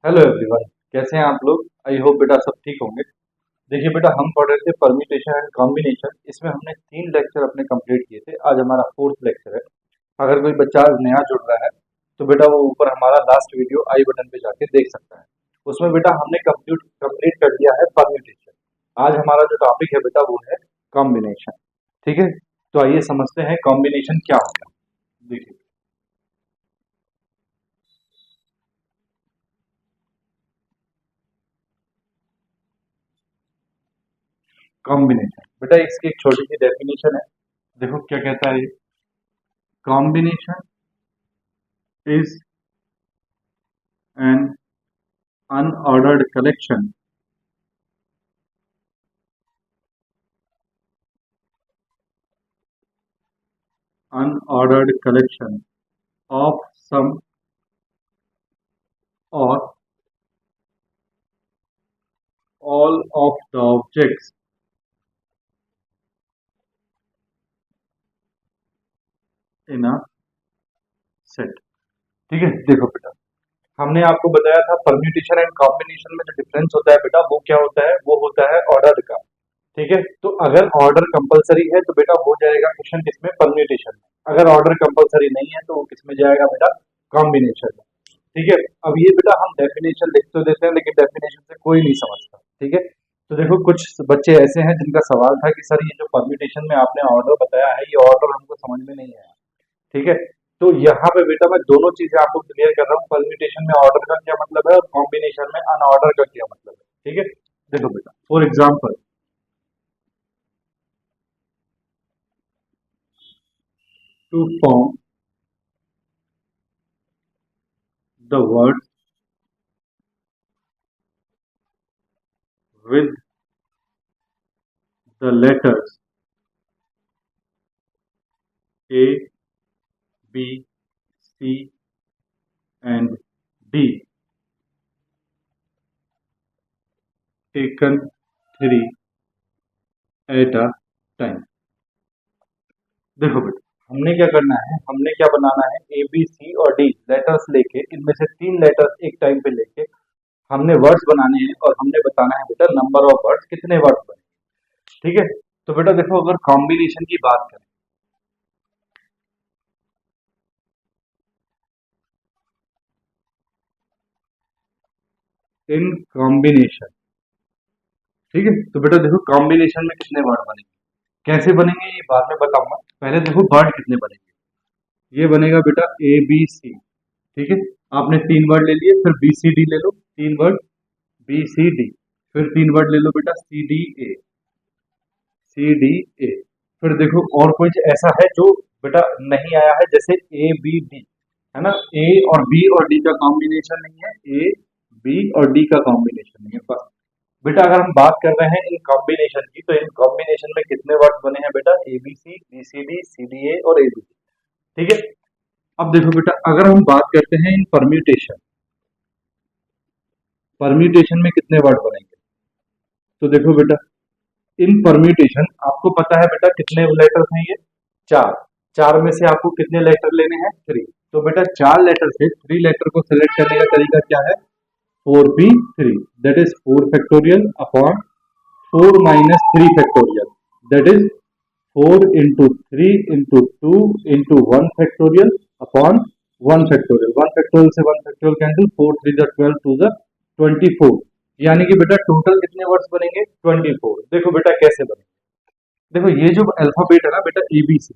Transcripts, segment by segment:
Hello everyone, कैसे हैं आप लोग। आई होप बेटा सब ठीक होंगे। देखिए बेटा, हम पढ़ रहे थे परम्यूटेशन एंड कॉम्बिनेशन। इसमें हमने 3 लेक्चर अपने कंप्लीट किए थे। आज हमारा 4th लेक्चर है। अगर कोई बच्चा आज नया जुड़ रहा है तो बेटा वो ऊपर हमारा लास्ट वीडियो आई बटन पे जाके देख सकता है। उसमें बेटा हमने कंप्लीट कर लिया है परम्यूटेशन। आज हमारा जो टॉपिक है बेटा वो है कॉम्बिनेशन। ठीक है, तो आइए समझते हैं कॉम्बिनेशन क्या होता है। देखिए, कॉम्बिनेशन बेटा इसकी एक छोटी सी डेफिनेशन है। देखो क्या कहता है ये। Combination is an unordered collection of some or all of the objects in a set। ठीक है, देखो बेटा, हमने आपको बताया था परम्यूटेशन एंड कॉम्बिनेशन में जो डिफरेंस होता है बेटा वो क्या होता है, वो होता है ऑर्डर का। ठीक है, तो अगर ऑर्डर कंपलसरी है तो बेटा हो जाएगा क्वेश्चन किसमें, परम्यूटेशन में। अगर ऑर्डर कंपलसरी नहीं है तो वो किसमें जाएगा बेटा, कॉम्बिनेशन में। ठीक है, अब ये बेटा हम डेफिनेशन लिख तो देते हैं लेकिन डेफिनेशन से कोई नहीं समझता। ठीक है, तो देखो कुछ बच्चे ऐसे हैं जिनका सवाल था कि सर ये जो परम्यूटेशन में आपने ऑर्डर बताया है ये ऑर्डर हमको समझ में नहीं आया। ठीक है, तो यहाँ पे बेटा मैं दोनों चीजें आपको क्लियर कर रहा हूँ, परम्यूटेशन में ऑर्डर का क्या मतलब है और कॉम्बिनेशन में अनऑर्डर का क्या मतलब है। ठीक है, देखो बेटा, for example to form the word with the letters A, B, C and D taken 3 at a time। देखो बेटा, हमने क्या करना है, हमने क्या बनाना है, ए बी सी और डी लेटर्स लेके इनमें से 3 लेटर्स एक टाइम पे लेके हमने वर्ड्स बनाने हैं और हमने बताना है बेटा नंबर ऑफ वर्ड्स, कितने वर्ड्स बने। ठीक है, तो बेटा देखो अगर कॉम्बिनेशन की बात करें, इन कॉम्बिनेशन, ठीक है, तो बेटा देखो कॉम्बिनेशन में कितने वर्ड बनेंगे, कैसे बनेंगे ये बाद में बताऊंगा। पहले देखो वर्ड कितने बनेंगे। ये बनेगा बेटा ए बी सी। ठीक है, आपने 3 वर्ड ले लिए, फिर बी सी डी ले लो, 3 वर्ड बी सी डी, फिर 3 वर्ड ले लो बेटा सी डी ए, सी डी ए। फिर देखो और कुछ ऐसा है जो बेटा नहीं आया है, जैसे ए बी डी, है ना। ए और बी और डी का कॉम्बिनेशन नहीं है, ए बी और डी का कॉम्बिनेशन नहीं है बस। बेटा अगर हम बात कर रहे हैं इन कॉम्बिनेशन की, तो इन कॉम्बिनेशन में कितने वर्ड बने हैं बेटा, A B C, B C D, C D A और ए बी डी। ठीक है, अब देखो बेटा अगर हम बात करते हैं इन परम्यूटेशन, परम्यूटेशन में कितने वर्ड बनेंगे, तो देखो बेटा इन परम्यूटेशन आपको पता है बेटा कितने लेटर्स हैं, ये 4। 4 में से आपको कितने लेटर लेने हैं, 3। तो बेटा 4 लेटर से 3 लेटर को सिलेक्ट करने का तरीका क्या है, 4p3, that is 4 factorial upon 4 - 3 factorial, that is 4 into 3 into 2 into 1 factorial upon 1 factorial. 1 factorial से 1 फैक्टोरियल कैंसिल, 4 3 12 2 24। यानी कि बेटा टोटल कितने वर्ड्स बनेंगे, 24। देखो बेटा कैसे बनेंगे, देखो ये जो अल्फाबेट है ना बेटा A B C,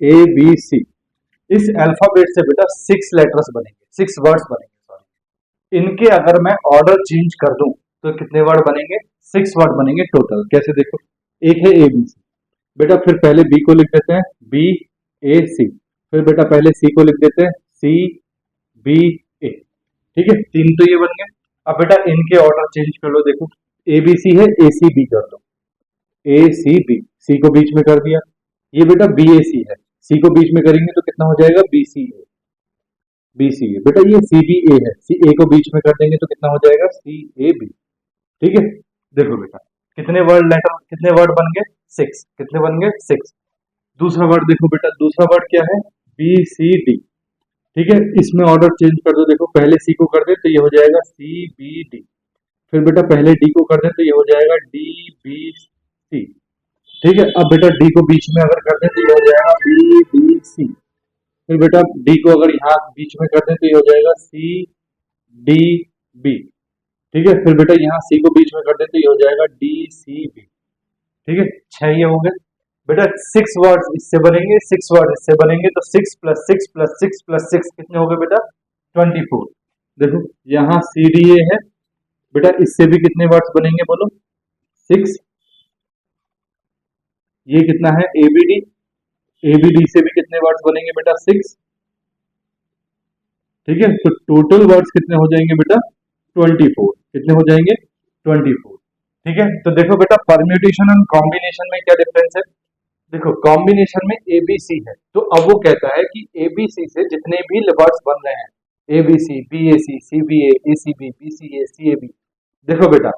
A B सी, इस अल्फाबेट से बेटा 6 लेटर्स बनेंगे, 6 वर्ड्स बनेंगे सॉरी। इनके अगर मैं ऑर्डर चेंज कर दूं तो कितने वर्ड बनेंगे, 6 वर्ड बनेंगे टोटल। कैसे देखो, एक है ए बी सी, बेटा फिर पहले बी को लिख देते हैं बी ए सी, फिर बेटा पहले सी को लिख देते हैं सी बी ए। ठीक है, 3 तो ये बन गए। अब बेटा इनके ऑर्डर चेंज कर लो, देखो ए बी सी है, ए सी बी कर दो, ए सी बी, सी को बीच में कर दिया। ये बेटा बी ए सी है, सी को बीच में करेंगे तो कितना हो जाएगा, बी सी ए, बी सी ए। बेटा ये सी बी ए है, सी ए को बीच में कर देंगे तो कितना हो जाएगा, सी ए बी। ठीक है, देखो बेटा कितने वर्ड लेटर, कितने वर्ड बन गए, 6। कितने बन गए, 6। दूसरा वर्ड देखो बेटा, दूसरा वर्ड क्या है, बी सी डी। ठीक है, इसमें ऑर्डर चेंज कर दो। देखो पहले सी को कर दे तो ये हो जाएगा सी बी डी, फिर बेटा पहले डी को कर दे तो ये हो जाएगा डी बी सी। ठीक है, अब बेटा डी को बीच में अगर कर दे तो ये हो जाएगा बी डी सी, फिर बेटा डी को अगर यहाँ बीच में कर दे तो ये हो जाएगा सी डी बी। ठीक है, फिर बेटा यहाँ सी को बीच में कर दे तो ये हो जाएगा डी सी बी। ठीक है, 6 ये हो गए बेटा। 6 वर्ड्स इससे बनेंगे, 6 वर्ड इससे बनेंगे, तो 6 प्लस 6 प्लस 6 प्लस 6 कितने हो गए बेटा? 24। देखो यहाँ सी डी ए है बेटा, इससे भी कितने वर्ड्स बनेंगे बोलो? 6। ये कितना है? A B D, A B D से भी कितने वर्ड्स बनेंगे बेटा? 6। ठीक है, तो टोटल वर्ड्स कितने हो जाएंगे बेटा? 24। कितने हो जाएंगे? 24। ठीक है, तो देखो बेटा परम्यूटेशन और कॉम्बिनेशन में क्या डिफरेंस है। देखो कॉम्बिनेशन में एबीसी है, तो अब वो कहता है कि एबीसी से जितने भी वर्ड्स बन रहे हैं, ABC, BAC, CBA, ACB, BCA, CAB, देखो बेटा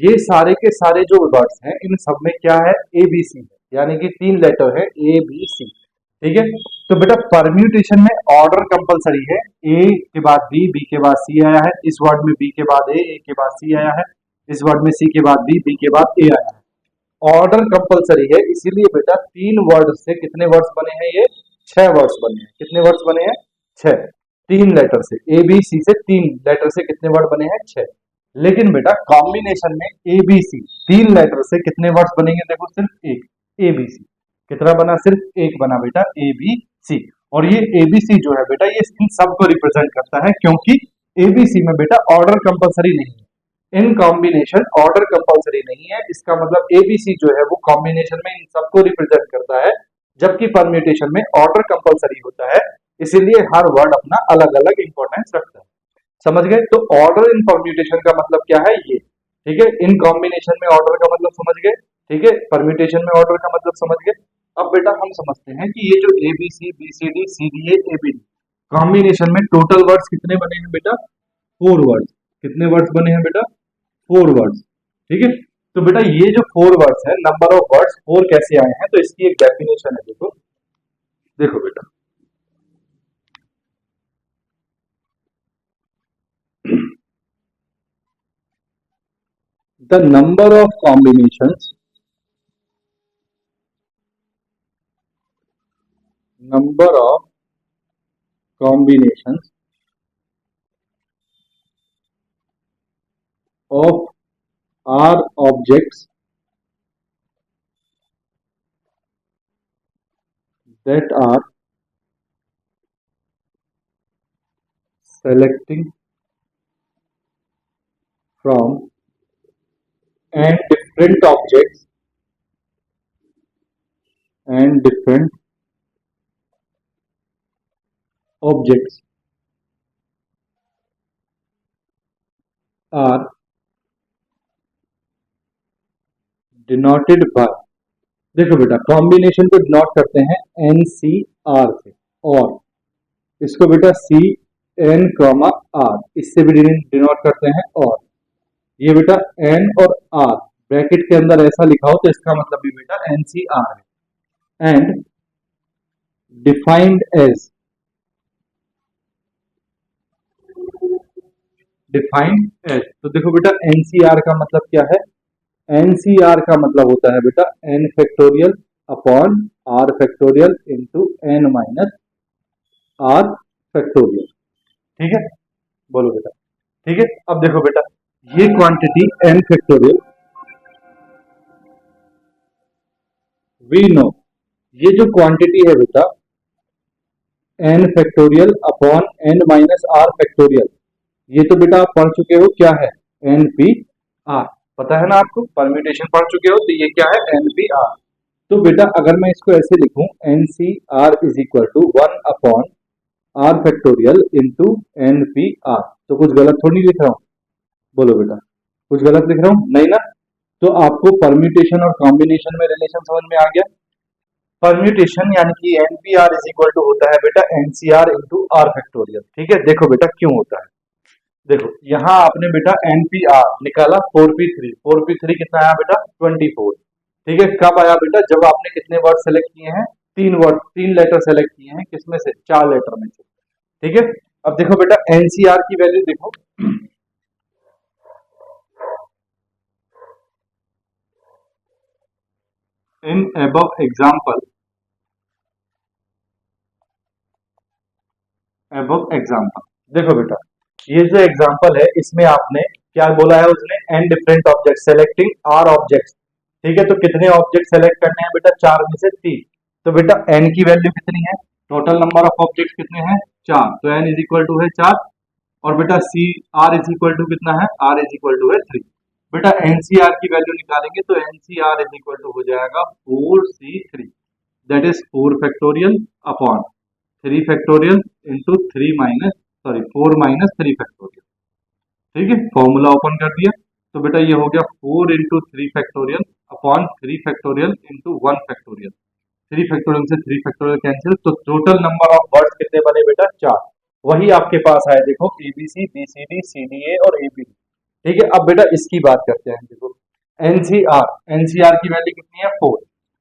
ये सारे के सारे जो वर्ड्स हैं इन सब में क्या है? एबीसी है, यानी कि 3 लेटर है ए बी सी। ठीक है, तो बेटा परम्यूटेशन में ऑर्डर कंपलसरी है। ए के बाद बी, बी के बाद सी आया है, इस वर्ड में बी के बाद ए के बाद सी आया है, इस वर्ड में सी के बाद बी, बी के बाद ए आया है। ऑर्डर कंपलसरी है, इसीलिए बेटा 3 वर्ड से कितने वर्ड्स बने हैं? ये 6 वर्ड्स बने हैं। कितने वर्ड्स बने हैं? 6। 3 लेटर से, ए बी सी से 3 लेटर से कितने वर्ड बने हैं? 6। लेकिन बेटा कॉम्बिनेशन में ए बी सी 3 लेटर से कितने वर्ड्स बनेंगे? देखो सिर्फ एक, ए बी सी कितना बना? सिर्फ एक बना बेटा, ए बी सी। और ये ए बी सी जो है बेटा ये इन सबको रिप्रेजेंट करता है, क्योंकि ए बी सी में बेटा ऑर्डर कंपलसरी नहीं है। इन कॉम्बिनेशन ऑर्डर कंपलसरी नहीं है, इसका मतलब एबीसी जो है वो कॉम्बिनेशन में इन सबको रिप्रेजेंट करता है, जबकि परम्यूटेशन में ऑर्डर कंपलसरी होता है, इसीलिए हर वर्ड अपना अलग अलग इंपॉर्टेंस रखता है। समझ गए? तो ऑर्डर इन परम्यूटेशन का मतलब क्या है ये। ठीक है, इन कॉम्बिनेशन में ऑर्डर का मतलब समझ गए। ठीक है, परम्यूटेशन में ऑर्डर का मतलब समझ गए। अब बेटा हम समझते हैं कि ये जो A B C, B C D, C D A, A B D combination में टोटल वर्ड्स कितने बने हैं बेटा? 4 वर्ड्स। कितने वर्ड्स बने हैं बेटा? 4 वर्ड्स। ठीक है, तो बेटा ये जो 4 वर्ड्स है, नंबर ऑफ वर्ड्स 4 कैसे आए हैं, तो इसकी एक डेफिनेशन है। देखो देखो बेटा the number of combinations, number of combinations of R objects that are selecting from and different objects and different objects are denoted by, देखो बेटा कॉम्बिनेशन को डिनोट करते हैं NCR से, और इसको बेटा CN, R इससे भी डिनोट करते हैं, और ये बेटा N और R ब्रैकेट के अंदर ऐसा लिखा हो तो इसका मतलब भी बेटा NCR है। And defined as, defined as, तो देखो बेटा NCR का मतलब क्या है? NCR का मतलब होता है बेटा n factorial upon r factorial into n minus r factorial. ठीक है, बोलो बेटा। ठीक है, अब देखो बेटा ये quantity n factorial, we know ये जो क्वांटिटी है बेटा n factorial upon n minus r factorial, ये तो बेटा आप पढ़ चुके हो, क्या है? NPR, पता है ना आपको, परम्यूटेशन पढ़ चुके हो, तो ये क्या है? NPR। तो बेटा अगर मैं इसको ऐसे लिखूं NCR is equal to 1 upon R factorial into NPR, तो कुछ गलत थोड़ी लिख रहा हूं? बोलो बेटा, कुछ गलत लिख रहा हूं? नहीं ना। तो आपको परम्यूटेशन और कॉम्बिनेशन में रिलेशन समझ में आ गया। परम्यूटेशन यानी कि NPR इज इक्वल टू होता है बेटा NCR इंटू R फैक्टोरियल। ठीक है, देखो बेटा क्यों होता है। देखो यहाँ आपने बेटा NPR निकाला 4p3, 4p3 कितना आया बेटा? 24। ठीक है, कब आया बेटा? जब आपने कितने वर्ड सेलेक्ट किए हैं? 3 वर्ड, 3 लेटर सेलेक्ट किए हैं, किसमें से? 4 लेटर में से। ठीक है। अब देखो बेटा एनसीआर की वैल्यू देखो, इन above एग्जाम्पल, देखो बेटा ये जो एग्जाम्पल है इसमें आपने क्या बोला है, उसने N different object selecting R objects, ठीक है। तो कितने ऑब्जेक्ट सेलेक्ट करने हैं बेटा, चार में से तीन। तो बेटा एन की वैल्यू कितनी है, टोटल नंबर ऑफ ऑब्जेक्ट कितने हैं, चार, तो एन इज इक्वल टू है चार। और बेटा C R is equal to कितना है, आर इज इक्वल टू है थ्री। बेटा एनसीआर की वैल्यू निकालेंगे तो एनसीआर इज इक्वल टू हो जाएगा four C three, that is four factorial upon three factorial into three minus sorry four minus three factorial, ठीक है। फॉर्मूला ओपन कर दिया तो बेटा ये हो गया four into three factorial upon three factorial into one factorial, three factorial से थ्री फैक्टोरियल कैंसिल, तो टोटल नंबर ऑफ वर्ड्स कितने बने बेटा, चार। वही आपके पास आया देखो एबीसी बीसीडी सीडीए और एबी, ठीक है। अब बेटा इसकी बात करते हैं, देखो एनसीआर, एनसीआर की वैल्यू कितनी है, फोर।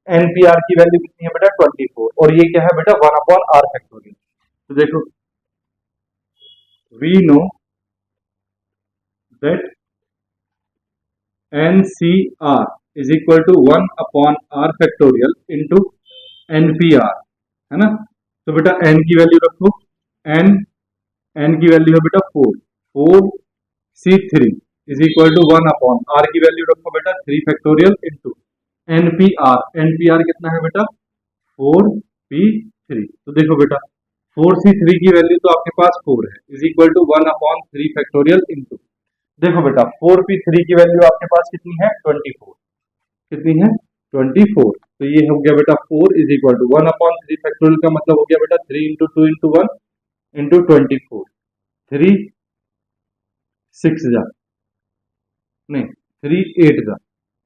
एनपीआर की वैल्यू कितनी है बेटा, 24, और ये क्या है बेटा, वन अपॉन आर फैक्टोरियल। तो देखो we know that NCR is equal to one upon R factorial into NPR, है ना। तो बेटा एन की वैल्यू रखो, एन एन की वैल्यू है बेटा four, four C three is equal to one upon R की वैल्यू रखो बेटा three factorial into NPR, NPR कितना है बेटा, फोर पी थ्री। तो देखो बेटा फोर सी थ्री की वैल्यू तो आपके पास फोर है, is equal to one upon three factorial into, देखो बेटा फोर पी थ्री की वैल्यू आपके पास कितनी है, 24, कितनी है, 24। तो ये हो गया बेटा four is equal to one upon three factorial का मतलब हो गया बेटा three into two into one into 24, three six जा नहीं थ्री एट जा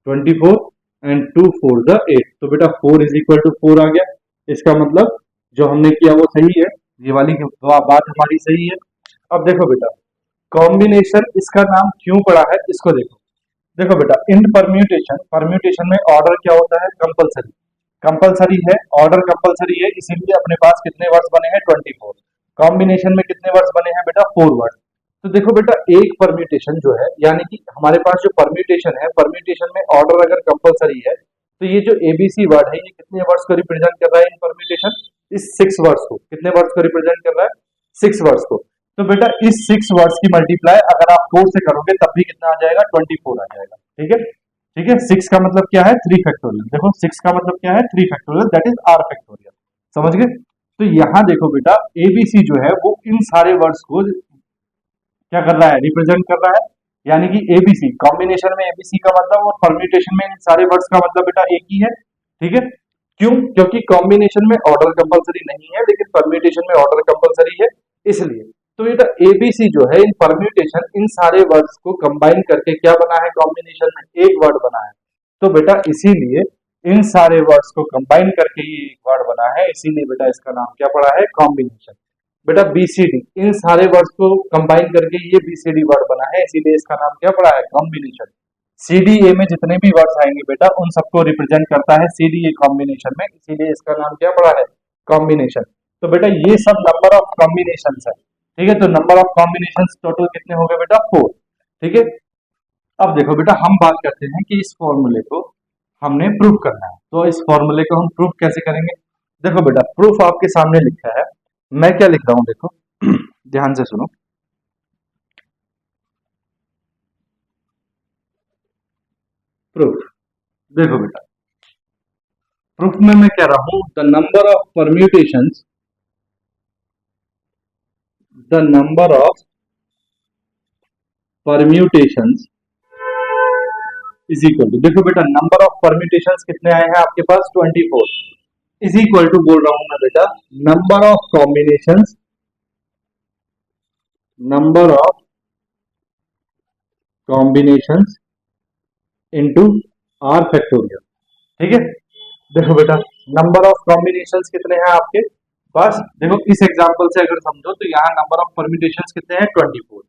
24 एंड टू फोर जा एट। तो बेटा four is equal to four आ गया, इसका मतलब जो हमने किया वो सही है, ये वाली बात हमारी सही है। अब देखो बेटा कॉम्बिनेशन इसका नाम क्यों पड़ा है, इसको देखो, देखो बेटा इन परम्यूटेशन, परम्यूटेशन में ऑर्डर क्या होता है, कंपलसरी, कंपलसरी है, ऑर्डर कंपलसरी है, इसीलिए अपने पास कितने वर्ड्स बने हैं, 24। कॉम्बिनेशन में कितने वर्ड्स बने हैं बेटा, फोर वर्ड्स। तो देखो बेटा एक परम्यूटेशन जो है, यानी कि हमारे पास जो परम्यूटेशन है, परम्यूटेशन में ऑर्डर अगर कंपलसरी है, तो ये जो एबीसी वर्ड है ये कितने वर्ड्स को रिप्रेजेंट कर रहा है इन परम्यूटेशन, इस सिक्स वर्ड्स को, कितने वर्ड्स को रिप्रेजेंट कर रहा है, सिक्स वर्ड्स को। तो बेटा इस सिक्स वर्ड्स की मल्टीप्लाई अगर आप फोर से करोगे तब भी कितना आ जाएगा, 24 आ जाएगा, ठीक है। ठीक है, सिक्स का मतलब क्या है, थ्री फैक्टोरियल, देखो सिक्स का मतलब क्या है, three factorial, that is R factorial, समझ गए। तो यहाँ देखो बेटा एबीसी जो है वो इन सारे वर्ड्स को क्या कर रहा है, रिप्रेजेंट कर रहा है, यानी कि एबीसी कॉम्बिनेशन में एबीसी का मतलब और परम्यूटेशन में इन सारे वर्ड्स का मतलब बेटा एक ही है, ठीक है। क्यों, क्योंकि कॉम्बिनेशन में ऑर्डर कंपलसरी नहीं है लेकिन परम्यूटेशन में ऑर्डर कंपलसरी है, इसलिए। तो ये एबीसी जो है इन परम्यूटेशन इन सारे वर्ड्स को कंबाइन करके क्या बना है, कॉम्बिनेशन में एक वर्ड बना है। तो बेटा इसीलिए इन सारे वर्ड्स को कंबाइन करके ये एक वर्ड बना है, इसीलिए बेटा इसका नाम क्या पड़ा है, कॉम्बिनेशन। बेटा बीसीडी इन सारे वर्ड्स को कंबाइन करके ये बीसीडी वर्ड बना है, इसीलिए इसका नाम क्या पड़ा है, कॉम्बिनेशन। सीडीए में जितने भी वर्ड्स आएंगे बेटा उन सबको रिप्रेजेंट करता है सीडीए कॉम्बिनेशन में, इसीलिए इसका नाम क्या पड़ा है, कॉम्बिनेशन। तो बेटा ये सब नंबर ऑफ कॉम्बिनेशन है, ठीक है। तो नंबर ऑफ कॉम्बिनेशन टोटल कितने हो गए बेटा, फोर, ठीक है। अब देखो बेटा हम बात करते हैं कि इस फॉर्मूले को हमने प्रूफ करना है, तो इस फॉर्मूले को हम प्रूफ कैसे करेंगे। देखो बेटा प्रूफ आपके सामने लिखा है, मैं क्या लिख रहा हूं देखो ध्यान से सुनो, प्रूफ, देखो बेटा प्रूफ में मैं कह रहा हूं the number of permutations, the number of permutations is equal to, देखो बेटा नंबर ऑफ परम्यूटेशंस कितने आए हैं आपके पास, 24, इज इक्वल टू बोल रहा हूं मैं बेटा number of combinations, number of combinations into R factorial, ठीक है। देखो बेटा नंबर ऑफ कॉम्बिनेशंस कितने हैं आपके पास, देखो इस एग्जांपल से अगर समझो तो यहाँ नंबर ऑफ परम्यूटेशंस कितने हैं, 24,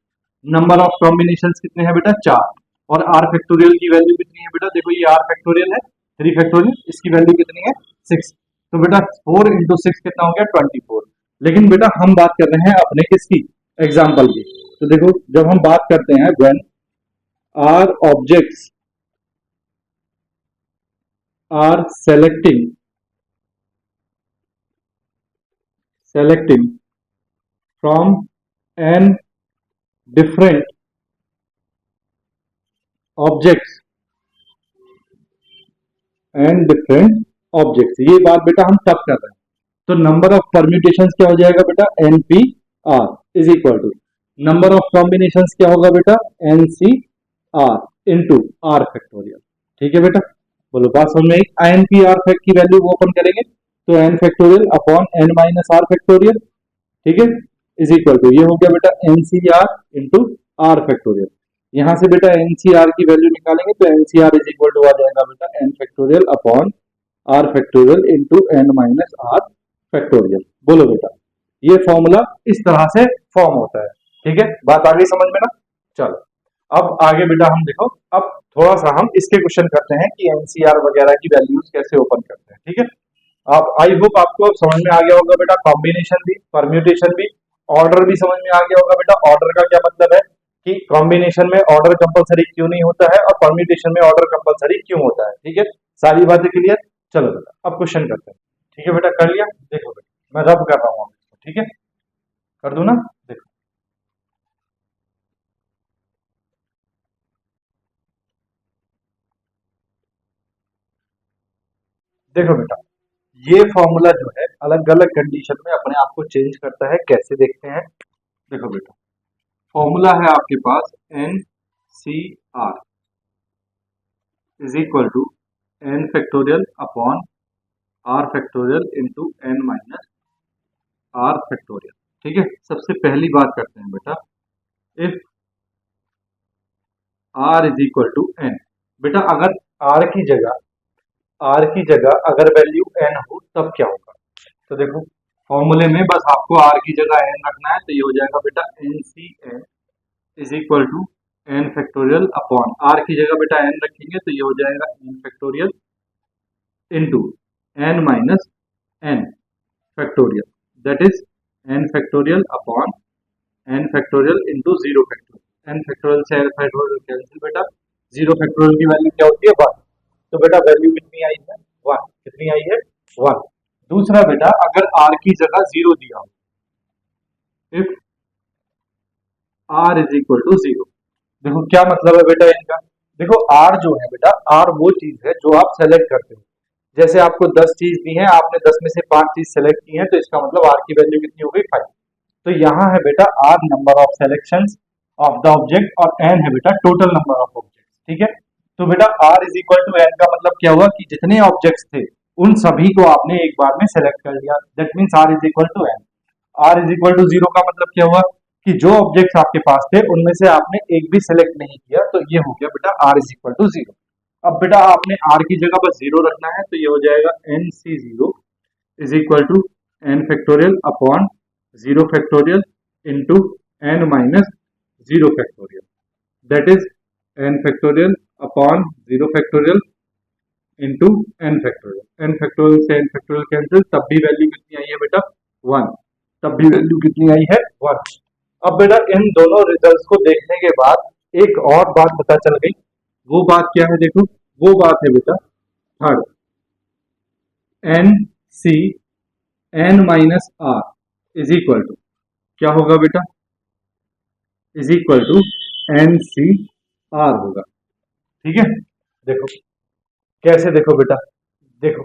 नंबर ऑफ कॉम्बिनेशंस कितने हैं बेटा, चार, और आर फैक्टोरियल की वैल्यू कितनी है बेटा, देखो ये आर फैक्टोरियल है, थ्री फैक्टोरियल, इसकी वैल्यू कितनी है, सिक्स। तो बेटा फोर इंटू सिक्स कितना हो गया, 24, लेकिन बेटा हम बात कर रहे हैं अपने किसकी, एग्जाम्पल की। तो देखो जब हम बात करते हैं when R objects are selecting from N different objects and different objects, ये बात बेटा हम तब कर रहे हैं। तो नंबर ऑफ परम्यूटेशंस क्या हो जाएगा बेटा, N P R is equal to number of combinations क्या होगा बेटा, N C R into R factorial. ठीक है बेटा, बोलो बात समझ में आई। एन पी आर फैक्ट की वैल्यू वो ओपन करेंगे तो N factorial upon N minus R factorial, ठीक है, इज इक्वल टू ये हो गया बेटा N C R into R factorial. यहां से बेटा एन सी आर की वैल्यू निकालेंगे तो N C R is equal to आ जाएगा बेटा N factorial upon R factorial into N minus R factorial. बोलो बेटा ये फॉर्मूला इस तरह से फॉर्म होता है। ठीक है, बात आ गई समझ में ना। चलो अब आगे बेटा हम देखो, अब थोड़ा सा हम इसके क्वेश्चन करते हैं कि एनसीआर वगैरह की वैल्यूज कैसे ओपन करते हैं। ठीक है, आप आई होप आपको समझ में आ गया होगा बेटा, कॉम्बिनेशन भी, परम्यूटेशन भी, ऑर्डर भी समझ में आ गया होगा बेटा। ऑर्डर का क्या मतलब है कि कॉम्बिनेशन में ऑर्डर कंपलसरी क्यों नहीं होता है और परम्यूटेशन में ऑर्डर कंपलसरी क्यों होता है। ठीक है, सारी बातें क्लियर। चलो बेटा अब क्वेश्चन करते हैं। ठीक है बेटा, कर लिया, देखो बेटा मैं रब कर रहा हूँ, ठीक है, कर दूं ना, देखो देखो बेटा ये फॉर्मूला जो है अलग अलग कंडीशन में अपने आप को चेंज करता है, कैसे देखते हैं। देखो बेटा फॉर्मूला है आपके पास N C R is equal to N factorial upon R factorial into N minus R factorial. ठीक है, सबसे पहली बात करते हैं बेटा, if R is equal to N, बेटा अगर आर की जगह अगर वैल्यू एन हो तब क्या होगा। तो देखो फॉर्मूले में बस आपको आर की जगह एन रखना है, तो ये हो जाएगा बेटा N C N is equal to N factorial upon R की जगह बेटा एन रखेंगे तो ये हो जाएगा N factorial into N minus N factorial, that is N factorial upon N factorial into zero factorial. N factorial से एन फैक्टोरियल कैंसिल बेटा, जीरो फैक्टोरियल की वैल्यू क्या होती है, वन। तो बेटा वैल्यू कितनी आई है, वन। कितनी आई है, वन। दूसरा बेटा अगर आर की जगह जीरो दिया हो, if R is equal to zero, देखो क्या मतलब है बेटा इनका। देखो आर जो है बेटा, आर वो चीज है जो आप सेलेक्ट करते हो। जैसे आपको 10 चीज दी है, आपने 10 में से 5 चीज सेलेक्ट की है, तो इसका मतलब आर की वैल्यू कितनी हो गई, 5। तो यहाँ है बेटा R number of selections of the object और एन है बेटा टोटल नंबर ऑफ ऑब्जेक्ट। ठीक है, तो बेटा R is equal to N का मतलब क्या हुआ कि जितने ऑब्जेक्ट्स थे उन सभी को आपने एक बार में सेलेक्ट कर लिया, that means R is equal to N. R is equal to zero का मतलब क्या हुआ कि जो ऑब्जेक्ट्स आपके पास थे उनमें से आपने एक भी सेलेक्ट नहीं किया, तो ये हो गया बेटा R is equal to zero. अब बेटा आपने आर की जगह बस जीरो रखना है, तो ये हो जाएगा N C zero is equal to N factorial upon zero factorial into N minus zero factorial, that is N factorial upon zero factorial into N factorial. N factorial से एन फैक्टोरियल कैंसिल, तब भी value कितनी आई है बेटा, one. तब भी value कितनी आई है, वन। अब बेटा इन दोनों रिजल्ट्स को देखने के बाद एक और बात पता चल गई, वो बात क्या है, देखो वो बात है बेटा third, N C N minus R is equal to क्या होगा बेटा, is equal to N C R होगा। ठीक है, देखो कैसे, देखो बेटा देखो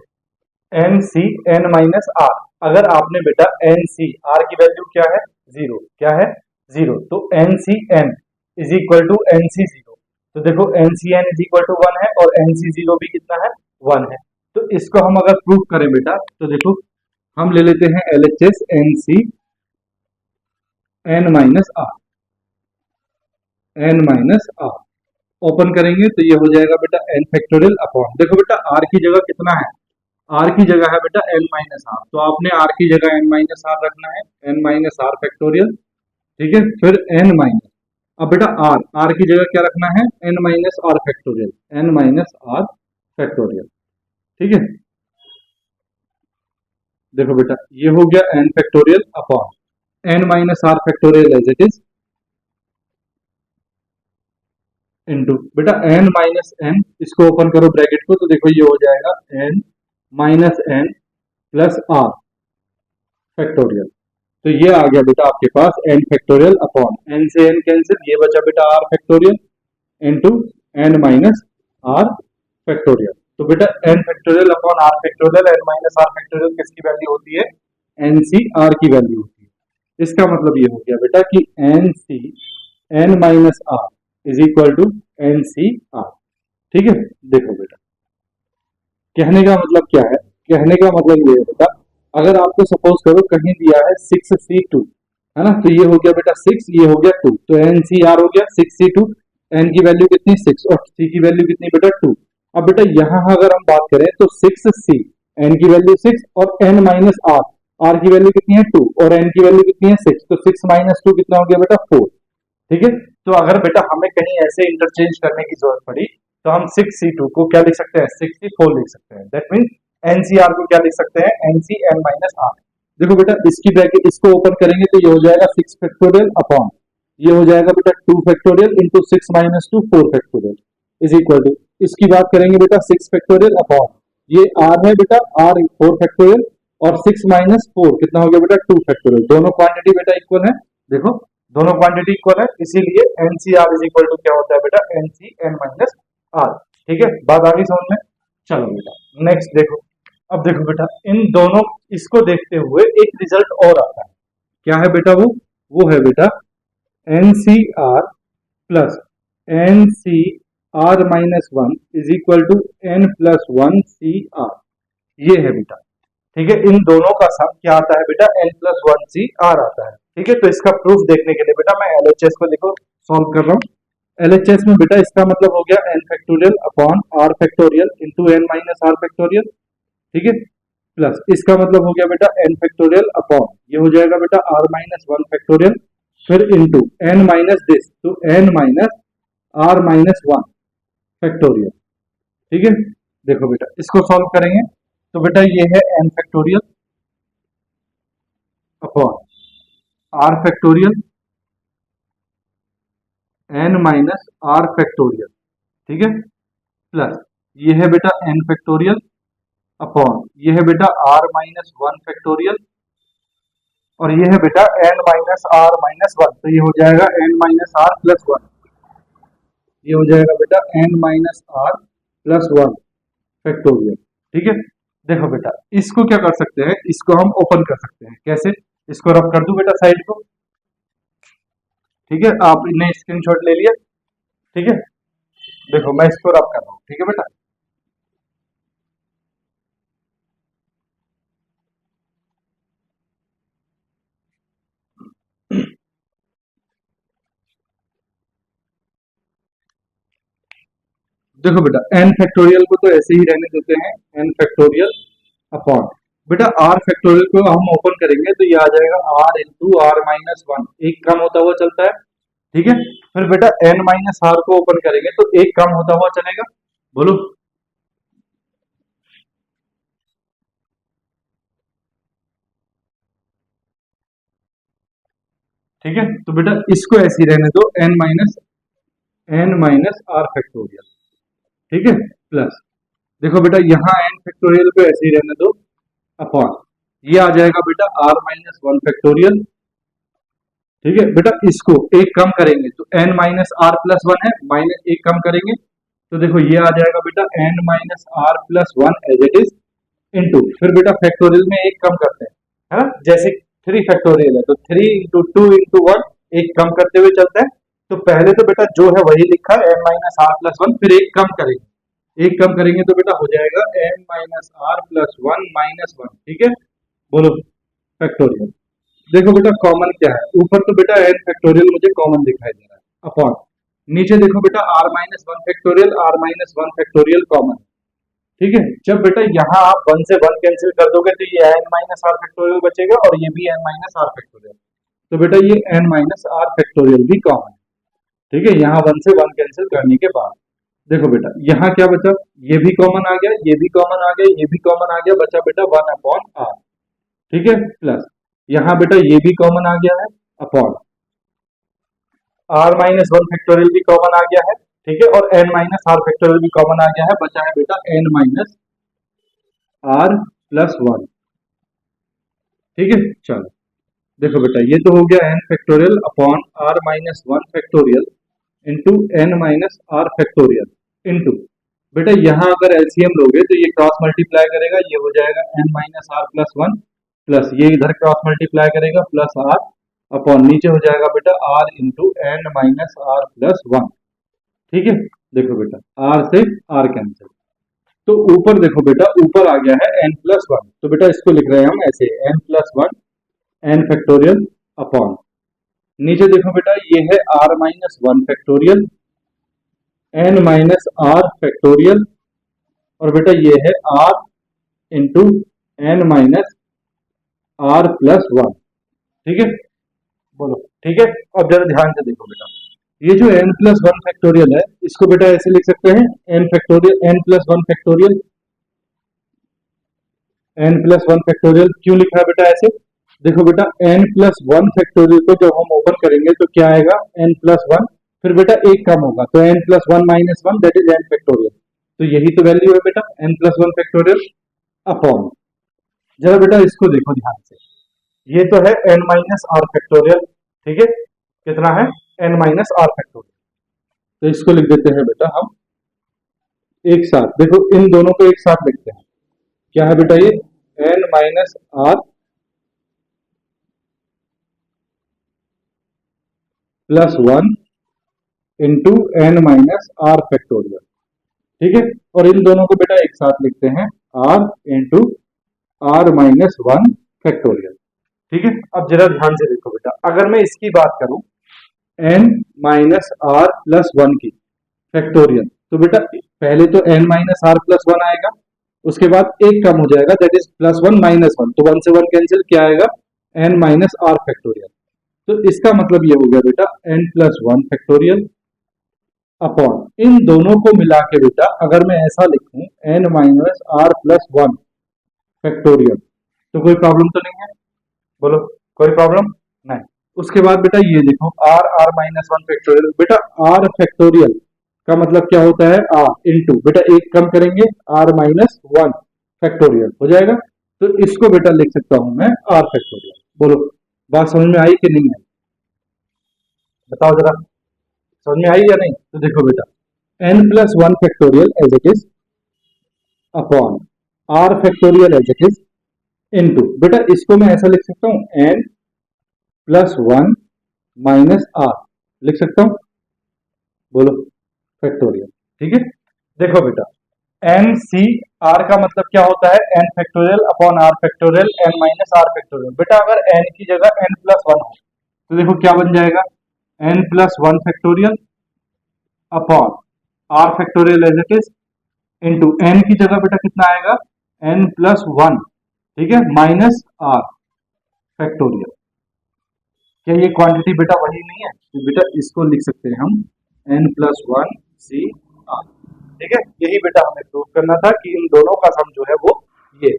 N C N minus R, अगर आपने बेटा एन सी आर की वैल्यू क्या है, जीरो, क्या है, जीरो, तो N C N is equal to N C zero. तो देखो N C N is equal to one है और एन सी जीरो भी कितना है, वन है। तो इसको हम अगर प्रूव करें बेटा, तो देखो हम ले लेते हैं L H S N C N minus R, N minus R open करेंगे तो ये हो जाएगा बेटा एन फैक्टोरियल अपॉन, देखो बेटा आर की जगह कितना है, आर की जगह है बेटा एन माइनस आर, तो आपने आर की जगह एन माइनस आर रखना है, एन माइनस आर फैक्टोरियल। ठीक है, फिर एन माइनस, अब बेटा आर, आर की जगह क्या रखना है, N minus R factorial, N minus R factorial. ठीक है, देखो बेटा ये हो गया n factorial upon n minus R factorial as it is into बेटा n माइनस n, इसको ओपन करो ब्रैकेट को, तो देखो ये हो जाएगा n minus n plus R factorial. तो ये आ गया बेटा आपके पास n फैक्टोरियल अपॉन n से n कैंसिल, ये बचा बेटा r factorial into n minus R factorial. तो बेटा n factorial upon r factorial n minus R factorial किसकी वैल्यू होती है? n सी r की वैल्यू होती है। इसका मतलब ये हो गया बेटा कि n C n minus R is equal to N C R. ठीक है, देखो बेटा कहने का मतलब क्या है, कहने का मतलब ये है बेटा, अगर आपको सपोज करो कहीं दिया है 6C2, है ना, तो ये हो गया बेटा 6, ये हो गया 2, तो एन सी आर हो गया 6C2, एन की वैल्यू कितनी 6 और सी की वैल्यू कितनी बेटा 2। अब बेटा यहाँ अगर हम बात करें तो 6C, एन की वैल्यू 6 और एन माइनस आर, आर की वैल्यू कितनी है 2 और एन की वैल्यू कितनी है 6, तो 6 माइनस 2 कितना हो गया बेटा 4। ठीक है, तो अगर बेटा हमें कहीं ऐसे इंटरचेंज करने की जरूरत पड़ी तो हम 6C2 को क्या लिख सकते हैं? 64 लिख सकते हैं। दैट मीन एनसीआर को क्या लिख सकते हैं? NC N minus R. देखो बेटा इसकी ब्रैकेट इसको ओपन करेंगे तो ये हो जाएगा 6 फैक्टोरियल अपॉन, ये हो जाएगा बेटा 2 factorial into 6 minus 2 4 factorial is equal to, इसकी बात करेंगे बेटा 6 फैक्टोरियल अपॉन, ये आर है बेटा आर 4 फैक्टोरियल और 6 माइनस 4 कितना हो गया बेटा 2 फैक्टोरियल। दोनों क्वांटिटी बेटा इक्वल है, देखो दोनों क्वांटिटी इक्वल है, इसीलिए एनसीआर इज इक्वल टू क्या होता है बेटा? NC N minus R. ठीक है, बात आ गई समझ में? चलो बेटा नेक्स्ट देखो, अब देखो बेटा इन दोनों इसको देखते हुए एक रिजल्ट और आता है, क्या है बेटा वो है बेटा NCR plus NCR minus 1 is equal to N plus 1 C R, ये है बेटा। ठीक है, इन दोनों का सम क्या आता है बेटा? n प्लस 1 सी आर आता है। ठीक है, तो इसका प्रूफ देखने के लिए बेटा मैं एलएचएस को देखो सॉल्व कर रहा हूँ। एलएचएस में बेटा इसका मतलब हो गया n factorial upon r factorial into n minus R factorial. ठीक है, प्लस इसका मतलब हो गया बेटा n फैक्टोरियल अपॉन, ये हो जाएगा बेटा r माइनस 1 फैक्टोरियल, फिर इंटू n माइनस दिस, तो n minus r minus 1 factorial. ठीक है, देखो बेटा इसको सॉल्व करेंगे तो बेटा ये है n factorial upon r factorial n minus r factorial. ठीक है, प्लस ये है बेटा n फैक्टोरियल अपॉन, ये है बेटा r माइनस 1 फैक्टोरियल और ये है बेटा n माइनस r माइनस 1, तो ये हो जाएगा n माइनस r प्लस 1, ये हो जाएगा बेटा n minus r plus 1 factorial. ठीक है, देखो बेटा इसको क्या कर सकते हैं, इसको हम ओपन कर सकते हैं, कैसे? इसको रब कर दूं बेटा साइड को। ठीक है, आपने स्क्रीनशॉट ले लिया। ठीक है, देखो मैं इसको रब कर रहा हूँ। ठीक है बेटा, देखो बेटा n फैक्टोरियल को तो ऐसे ही रहने देते हैं, n फैक्टोरियल अपॉन बेटा r फैक्टोरियल को हम ओपन करेंगे तो ये आ जाएगा r इंटू आर माइनस 1, एक कम होता हुआ चलता है। ठीक है, फिर बेटा n माइनस आर को ओपन करेंगे तो एक कम होता हुआ चलेगा, बोलो। ठीक है, तो बेटा इसको ऐसे ही रहने दो n माइनस आर फैक्टोरियल। ठीक है, प्लस देखो बेटा यहाँ n फैक्टोरियल को ऐसे ही रहने दो अपॉन, ये आ जाएगा बेटा r माइनस 1 फैक्टोरियल। ठीक है बेटा, इसको एक कम करेंगे तो n माइनस आर प्लस 1 है, माइनस एक कम करेंगे तो देखो ये आ जाएगा बेटा n minus R plus 1 as it is into, फिर बेटा फैक्टोरियल में एक कम करते हैं, है ना, जैसे 3 फैक्टोरियल है तो 3 इंटू 2 इंटू 1, एक कम करते हुए चलते हैं। तो पहले तो बेटा जो है वही लिखा है n माइनस आर प्लस 1, फिर एक कम करेंगे, एक कम करेंगे तो बेटा हो जाएगा n minus R plus 1 minus 1। ठीक है, बोलो फैक्टोरियल। देखो बेटा कॉमन क्या है, ऊपर तो बेटा n फैक्टोरियल मुझे कॉमन दिखाई दे रहा है अपॉन, नीचे देखो बेटा r minus 1 factorial, r minus 1 factorial common. ठीक है, जब बेटा यहाँ आप 1 से 1 कैंसिल कर दोगे तो ये n माइनस आर फैक्टोरियल बचेगा और ये भी n माइनस आर फैक्टोरियल, तो बेटा ये n माइनस आर फैक्टोरियल भी कॉमन है। ठीक है, यहाँ 1 से 1 कैंसिल करने के बाद देखो बेटा यहाँ क्या बचा, ये भी कॉमन आ गया, ये भी कॉमन आ गया, ये भी कॉमन आ गया, बचा बेटा 1 अपॉन आर। ठीक है, प्लस यहाँ बेटा ये भी कॉमन आ गया है upon R minus one factorial भी कॉमन आ गया है, ठीक है, और एन माइनस आर फैक्टोरियल भी कॉमन आ गया है, बचा है बेटा N minus R plus one. ठीक है, चलो देखो बेटा ये तो हो गया N factorial upon R minus one factorial into N minus R factorial into बेटा यहाँ अगर एलसीएम लोगे तो ये क्रॉस मल्टीप्लाई करेगा, ये हो जाएगा N minus R plus one plus ये इधर क्रॉस मल्टीप्लाई करेगा प्लस आर अपॉन नीचे हो जाएगा बेटा R into N minus R plus one. ठीक है, देखो बेटा आर से आर कैंसिल, तो ऊपर देखो बेटा ऊपर आ गया है एन प्लस वन, तो बेटा इसको लिख रहे हैं हम ऐसे N plus one N factorial upon नीचे देखो बेटा ये है R minus one factorial N minus R factorial और बेटा ये है R into N minus R plus one. ठीक है, बोलो ठीक है। अब जरा ध्यान से देखो बेटा ये जो n प्लस वन फैक्टोरियल है इसको बेटा ऐसे लिख सकते हैं n factorial n plus one factorial, n plus one factorial क्यों लिखा है बेटा ऐसे, देखो बेटा n प्लस वन फैक्टोरियल को जब हम ओपन करेंगे तो क्या आएगा n प्लस वन, फिर बेटा एक कम होगा तो n plus one minus one that is n factorial, तो यही तो वैल्यू है बेटा n plus one factorial upon जरा बेटा इसको देखो ध्यान से, ये तो है n माइनस आर फैक्टोरियल, ठीक है, कितना है n माइनस आर फैक्टोरियल, तो इसको लिख देते हैं बेटा हम एक साथ, देखो इन दोनों को एक साथ लिखते हैं, क्या है बेटा ये n minus R plus one into N minus R factorial. ठीक है, और इन दोनों को बेटा एक साथ लिखते हैं r into R minus one factorial. ठीक है, अब जरा ध्यान से देखो बेटा अगर मैं इसकी बात करूं n minus R plus one की फैक्टोरियल, तो बेटा पहले तो n minus R plus one आएगा, उसके बाद एक कम हो जाएगा that is plus one minus one, तो वन से वन कैंसिल, क्या आएगा n माइनस आर फैक्टोरियल, तो इसका मतलब ये हो गया बेटा n plus one factorial upon इन दोनों को मिला के बेटा अगर मैं ऐसा लिखूं n minus R plus one factorial, तो कोई प्रॉब्लम तो नहीं है, बोलो कोई प्रॉब्लम नहीं। उसके बाद बेटा ये देखो R R minus one factorial, बेटा आर फैक्टोरियल का मतलब क्या होता है आर इंटू बेटा एक कम करेंगे आर माइनस वन फैक्टोरियल हो जाएगा, तो इसको बेटा लिख सकता हूं मैं आर फैक्टोरियल। बोलो बात समझ में आई कि नहीं आई, बताओ जरा समझ में आई या नहीं, तो देखो बेटा n plus one factorial as it is upon R factorial as it is into बेटा इसको मैं ऐसा लिख सकता हूं n plus one minus R लिख सकता हूं, बोलो फैक्टोरियल। ठीक है, देखो बेटा n सी r का मतलब क्या होता है n factorial upon r factorial n minus r factorial, बेटा अगर n की जगह n प्लस वन हो तो देखो क्या बन जाएगा n plus one factorial upon r factorial as it is into n की जगह बेटा कितना आएगा n प्लस वन, ठीक है, माइनस r फैक्टोरियल। क्या ये क्वांटिटी बेटा वही नहीं है, तो बेटा इसको लिख सकते हैं हम n plus one C R. ठीक है, यही बेटा हमें प्रूव करना था कि इन दोनों का सम जो है वो ये,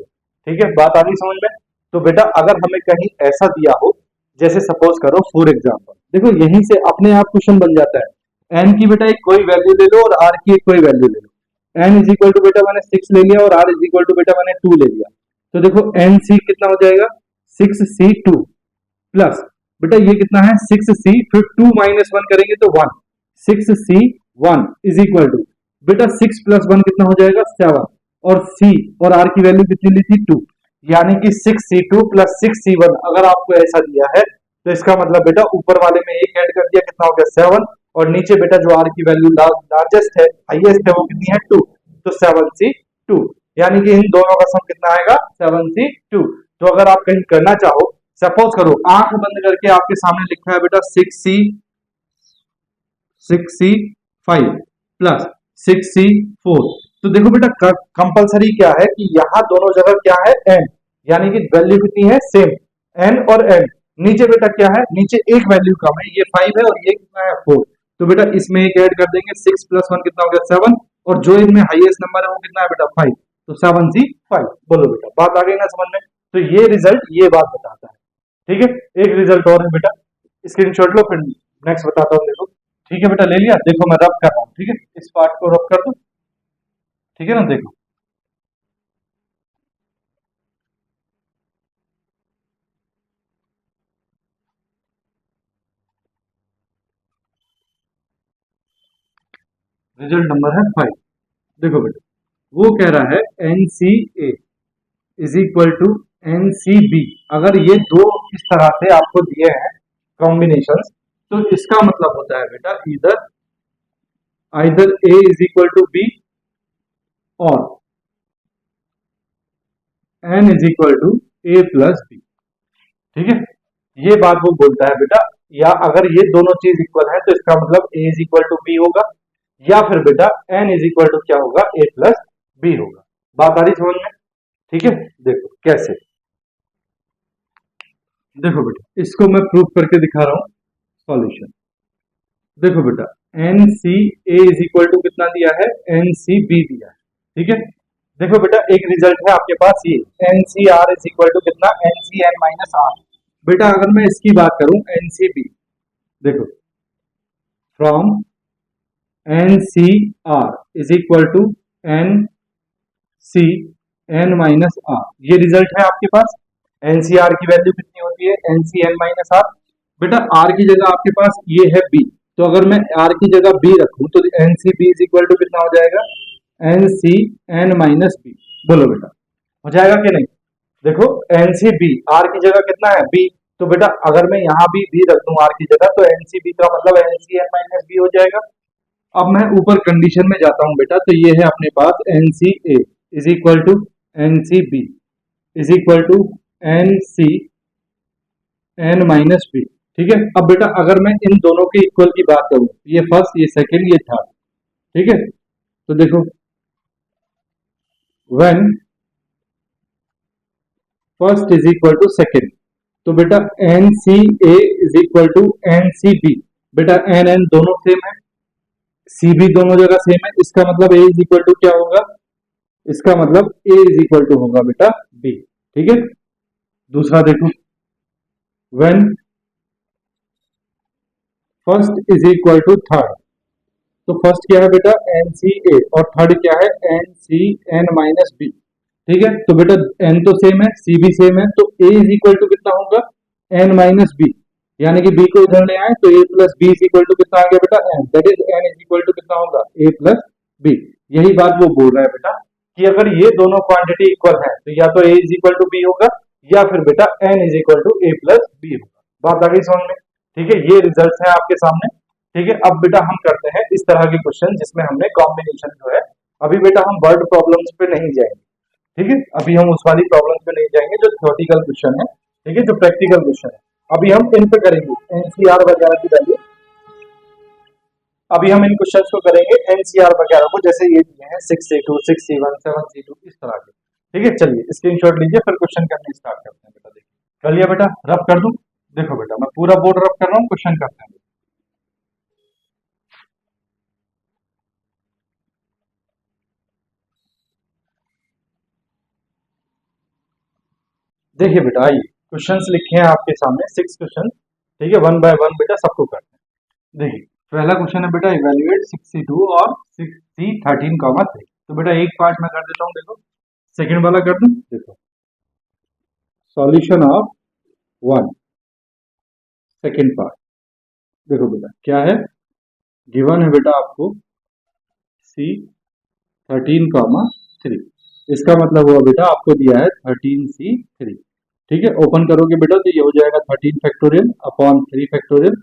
ठीक है, बात आ गई समझ में। तो बेटा अगर हमें कहीं ऐसा दिया हो जैसे सपोज करो फॉर एग्जांपल, देखो यहीं से अपने आप क्वेश्चन बन जाता है, n की बेटा एक कोई वैल्यू ले लो और r की एक कोई वैल्यू ले लो, n इज इक्वल टू बेटा मैंने 6 ले लिया और r इज इक्वल टू बेटा मैंने 2 ले लिया, तो देखो n सी कितना हो जाएगा 6c2 प्लस बेटा ये कितना है 6c, फिर 2 माइनस वन करेंगे तो 1, 6c1 इज इक्वल टू बेटा 6 प्लस 1 कितना हो जाएगा 7 और c और r की वैल्यू कितनी ली थी 2, यानी कि 6c2 प्लस 6c1 अगर आपको ऐसा दिया है तो इसका मतलब बेटा ऊपर वाले में एक ऐड कर दिया कितना हो गया 7 और नीचे बेटा जो r की वैल्यू लार्जेस्ट है हाईएस्ट है वो कितनी है 2, तो 7c2, यानी कि इन दोनों का सम कितना आएगा 7c2। तो अगर आप कहीं करना चाहो सपोज करो आंख बंद करके आपके सामने लिखा है बेटा 6c5 प्लस 6c4, तो देखो बेटा कंपलसरी क्या है कि यहाँ दोनों जगह क्या है n, यानी कि वैल्यू कितनी है सेम n और n, नीचे बेटा क्या है नीचे एक वैल्यू कम है ये 5 है और ये कितना है 4, तो बेटा इसमें एक ऐड कर देंगे 6 प्लस 1 कितना हो गया 7 और जो इनमें हाईएस्ट नंबर है वो कितना है बेटा 5, तो 7c5। बोलो बेटा बात आ गई ना समझ में, तो ये रिजल्ट ये बात बताता है। ठीक है, एक रिजल्ट और है बेटा, स्क्रीनशॉट लो, फिर नेक्स्ट बताता हूँ। देखो, ठीक है बेटा, ले लिया? देखो मैं रब कर रहा हूँ, ठीक है, इस पार्ट को रब कर दो, ठीक है ना। देखो, रिजल्ट नंबर है 5। देखो बेटा, वो कह रहा है NCA is equal to NCB। अगर ये दो इस तरह से आपको दिए हैं कॉम्बिनेशन, तो इसका मतलब होता है बेटा इधर either A is equal to B और N is equal to A plus B। ठीक है, ये बात वो बोलता है बेटा, या अगर ये दोनों चीज इक्वल है तो इसका मतलब A is equal to B होगा, या फिर बेटा N इज इक्वल टू क्या होगा, A प्लस B होगा। बात आ रही समझ में? ठीक है, देखो कैसे। देखो बेटा, इसको मैं प्रूफ करके दिखा रहा हूं सॉल्यूशन। देखो बेटा, NCA इज इक्वल टू कितना दिया है, NCB दिया है। ठीक है, देखो बेटा, एक रिजल्ट है आपके पास ये NCR इज इक्वल टू कितना, NCN माइनस R। बेटा अगर मैं इसकी बात करूं NCB, देखो from NCR is equal to NCN minus R, ये रिजल्ट है आपके पास। NCR की वैल्यू कितनी होती है, NCN माइनस R। बेटा R की जगह आपके पास ये है B, तो अगर मैं R की जगह B रखूं तो NCB इज इक्वल टू कितना हो जाएगा, NCN माइनस B। बोलो बेटा, हो जाएगा कि नहीं? देखो NCB R की जगह कितना है B, तो बेटा अगर मैं यहाँ भी B रख दूं R की जगह, तो NCB का मतलब NCN माइनस B हो जाएगा। अब मैं ऊपर कंडीशन में जाता हूं बेटा, तो ये है अपने पास NCA is equal to NCB is equal to NCN minus B। ठीक है, अब बेटा अगर मैं इन दोनों के इक्वल की बात करूं, ये फर्स्ट, ये सेकंड, ये थर्ड, ठीक है, तो देखो when first is equal to second, तो बेटा NCA is equal to NCB। बेटा NN दोनों सेम है, CB दोनों जगह सेम है, इसका मतलब A इज इक्वल टू क्या होगा, इसका मतलब A इज इक्वल टू होगा बेटा B। ठीक है, दूसरा देखो, when first is equal to third, तो फर्स्ट क्या है बेटा NCA और थर्ड क्या है NCN माइनस B। ठीक है, तो बेटा N तो सेम है, C भी सेम है, तो A इज इक्वल टू कितना होगा, N माइनस B, यानी कि B को इधर ले आए तो A plus B is equal to कितना आ गया बेटा N, that is N is equal to कितना होगा, A प्लस B। यही बात वो बोल रहा है बेटा कि अगर ये दोनों क्वांटिटी इक्वल है तो या तो A is equal to B होगा, या फिर बेटा N is equal to A plus B होगा। बात आ गई समझ में? ठीक है, ये रिजल्ट है आपके सामने। ठीक है, अब बेटा हम करते हैं इस तरह के क्वेश्चन जिसमें हमने कॉम्बिनेशन जो है, अभी बेटा हम वर्ड प्रॉब्लम्स पे नहीं जाएंगे। ठीक है, अभी हम उस वाली प्रॉब्लम्स पे नहीं जाएंगे जो थ्योरेटिकल क्वेश्चन है, ठीक है, जो प्रैक्टिकल क्वेश्चन है। अभी हम इन पे करेंगे एनसीआर वगैरह की वैल्यू, अभी हम इन क्वेश्चंस को करेंगे एनसीआर वगैरह को, जैसे ये दिए हैं 6C2 6C1 7C2 इस तरह के। ठीक है, चलिए स्क्रीनशॉट लीजिए, फिर क्वेश्चन करने स्टार्ट करते हैं। बेटा देखिए, कर लिया बेटा, रफ कर दूं? देखो बेटा, मैं पूरा बोर्ड रफ कर रहा हूँ, क्वेश्चन करते हैं। देखिए बेटा, आइए क्वेश्चंस लिखे हैं आपके सामने 6 क्वेश्चन। ठीक है, वन बाय वन बेटा सबको करते हैं। देखिए पहला क्वेश्चन है बेटा, इवेल्युएट 6C2 और 6C13, 3। तो बेटा एक पार्ट में कर देता हूँ, देखो सेकंड वाला कर दूं। देखो solution of one, second part. देखो बेटा क्या है, गिवन है बेटा आपको C13, 3। इसका मतलब हुआ बेटा आपको दिया है 13C3। ठीक है, ओपन करोगे बेटा तो ये हो जाएगा 13 factorial upon 3 factorial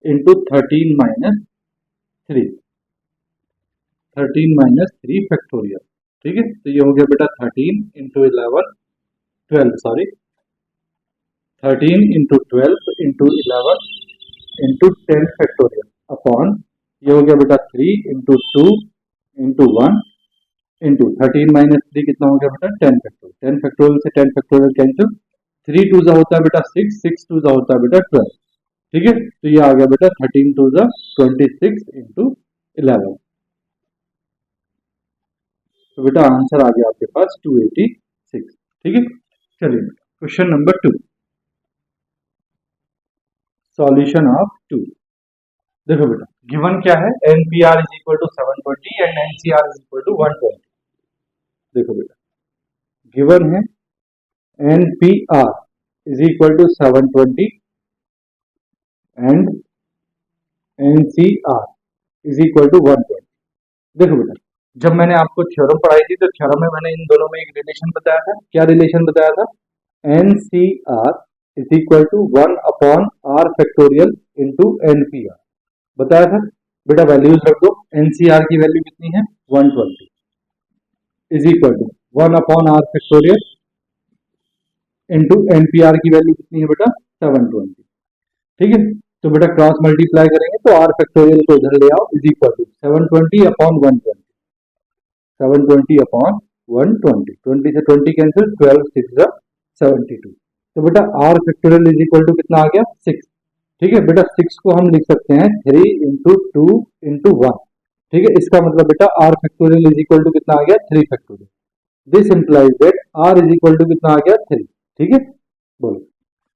into 13 minus 3 factorial. ठीक है, तो ये हो गया बेटा 13 into 11 12 sorry 13 into 12 into 11 into 10 factorial upon ये हो गया बेटा 3 इंटू 2 इंटू 1 इंटू 13 माइनस 3 कितना हो गया बेटा 10 फैक्टोरियल। 10 फैक्टोरियल से 10 फैक्टोरियल कैंसिल, 3 टू जा होता है बेटा 6, 6 टू जा होता है बेटा 12। ठीक है, तो ये आ गया बेटा 13 टू जा 26 इंटू 11। तो बेटा आंसर आ गया आपके पास 286। ठीक है, चलिए क्वेश्चन नंबर 2, सॉल्यूशन ऑफ 2। देखो बेटा, गिवन क्या है, NPR is equal to 720 and NCR is equal to 120। देखो बेटा, गिवन है NPR is equal to 720 and NCR is equal to 120। देखो बेटा, जब मैंने आपको थ्योरम पढ़ाई थी तो थ्योरम में मैंने इन दोनों में एक रिलेशन बताया था। क्या रिलेशन बताया था? NCR is equal to 1 upon R factorial into NPR बताया था। बेटा वैल्यूज रख दो, NCR की वैल्यू कितनी है 120 is equal to 1 upon R factorial into NPR की वैल्यू कितनी है बेटा 720। ठीक है, तो बेटा क्रॉस मल्टीप्लाई करेंगे तो R फैक्टोरियल को इधर ले आओ is equal to 720 upon 120, 720 upon 120, 20 से 20 कैंसिल, 12 6 72। तो बेटा R factorial is equal to कितना आ गया 6। ठीक है बेटा, 6 को हम लिख सकते हैं 3 इंटू 2 इंटू 1। ठीक है, इसका मतलब बेटा R factorial is equal to कितना आ गया 3 factorial. This implies that R is equal to कितना आ गया 3। ठीक है, बोलो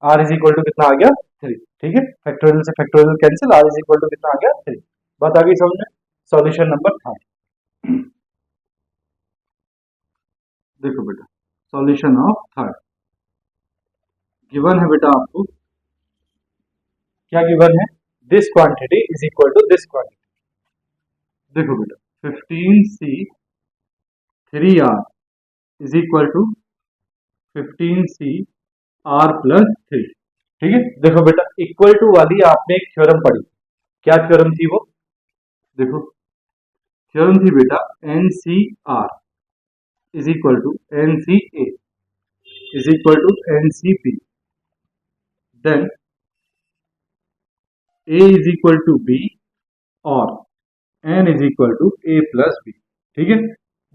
R इज इक्वल टू कितना आ गया 3। ठीक है, फैक्टोरियल से factorial cancel, R is equal to कितना आ गया 3। बात आ गई समझ में? Solution number 3। देखो बेटा, सॉल्यूशन ऑफ 3 गिवन है बेटा आपको, क्या गिवन है, this quantity is equal to this quantity. देखो बेटा 15C 3R is equal to 15C R plus 3। ठीक है, देखो बेटा इक्वल टू वाली आपने एक थ्योरम पढ़ी, क्या थ्योरम थी वो? देखो थ्योरम थी बेटा NCR is equal to NCA is equal to NCP, then A is equal to B और N is equal to A plus B। ठीक है,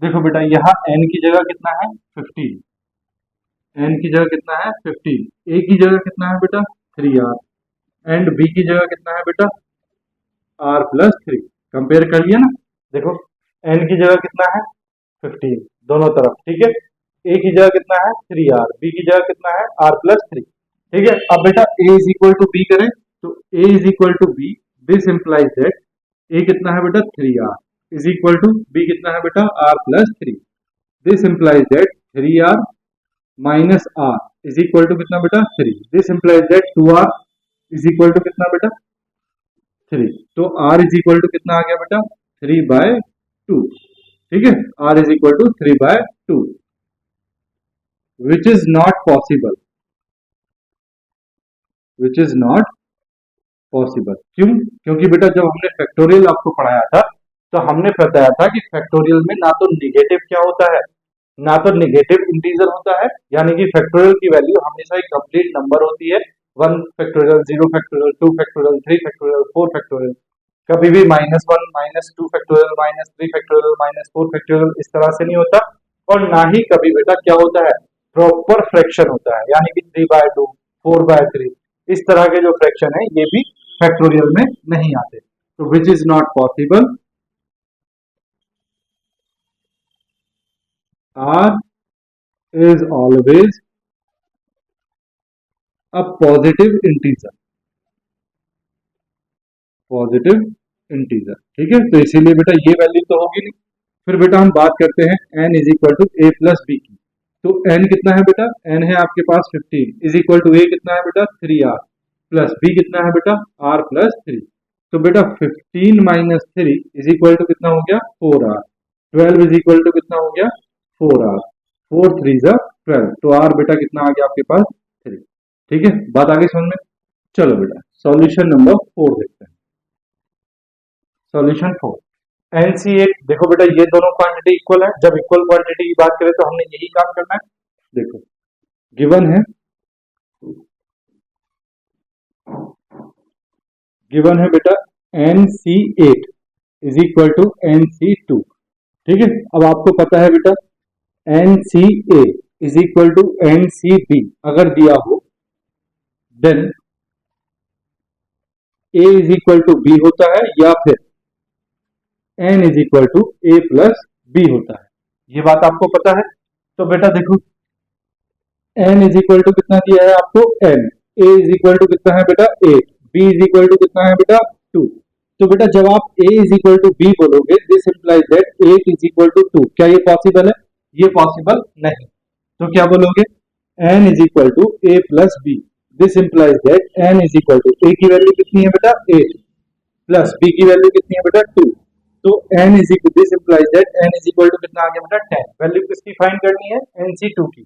देखो बेटा यहाँ N की जगह कितना है 15, N की जगह कितना है 15, A की जगह कितना है बेटा 3R एंड B की जगह कितना है बेटा R प्लस 3। कंपेयर कर लिया ना, देखो N की जगह कितना है 15 दोनों तरफ। ठीक है, A की जगह कितना है 3R, B की जगह कितना है R प्लस 3। ठीक है, अब बेटा A is equal to B करें तो A is equal to B, this implies that A कितना है बेटा 3R is equal to B कितना है बेटा R plus 3। This implies that 3R minus R is equal to कितना बेटा 3। This implies that 2R is equal to कितना बेटा 3। तो R इज इक्वल टू कितना आ गया बेटा 3/2। ठीक है, R is equal to 3/2 which is not possible, which is not possible. क्यों? क्योंकि बेटा जब हमने फैक्टोरियल आपको पढ़ाया था तो हमने बताया था कि फैक्टोरियल में ना तो निगेटिव क्या होता है, ना तो निगेटिव इंटीजर होता है, यानी कि फैक्टोरियल की वैल्यू हमेशा एक कंप्लीट नंबर होती है, 1 factorial 0 factorial 2 factorial 3 factorial 4 factorial, कभी भी -1 -2 फैक्टोरियल -3 फैक्टोरियल -4 फैक्टोरियल इस तरह से नहीं होता। और ना ही कभी बेटा क्या होता है प्रॉपर फ्रैक्शन होता है, यानी कि 3/2 4/3 इस तरह के जो फ्रैक्शन है ये भी फैक्टोरियल में नहीं आते। तो विच is not possible, R is always a positive integer, positive integer. ठीक है, तो इसीलिए बेटा ये वैल्यू तो होगी नहीं। फिर बेटा हम बात करते हैं n is equal to A plus B की। तो n कितना है बेटा, n है आपके पास 15 इज इक्वल टू A कितना है बेटा 3R प्लस B कितना है बेटा R प्लस 3। तो बेटा 15 माइनस 3 इज इक्वल टू कितना हो गया 4R, 12 इज इक्वल टू कितना हो गया 4R, 4 3 12, तो R बेटा कितना आ गया आपके पास 3। ठीक है, बात आगे समझ में? चलो बेटा सॉल्यूशन नंबर 4 देखते हैं। Solution 4, NCA। देखो बेटा ये दोनों क्वांटिटी इक्वल है, जब इक्वल क्वांटिटी की बात करें तो हमने यही काम करना है। देखो गिवन है बेटा NC8 is equal to NC2। ठीक है, अब आपको पता है बेटा NCA is equal to NCB अगर दिया हो then A is equal to B होता है या फिर N is equal to A plus B होता है। ये बात आपको पता है। तो बेटा देखो एन इज इक्वल टू कितना दिया है आपको N, A is equal to कितना है बेटा 8, बी इज इक्वल टू कितना है बेटा 2। तो बेटा जब आप a is equal to B बोलोगे this implies that 8 is equal to 2, क्या ये पॉसिबल है? ये पॉसिबल नहीं। तो क्या बोलोगे n is equal to a plus B, this implies that n is equal to a की वैल्यू कितनी है बेटा 8 प्लस b की वैल्यू कितनी है बेटा 2। तो n is equal this implies that n is equal to कितना आ गया बेटा 10। वैल्यू किसकी फाइंड करनी है? nc2 की।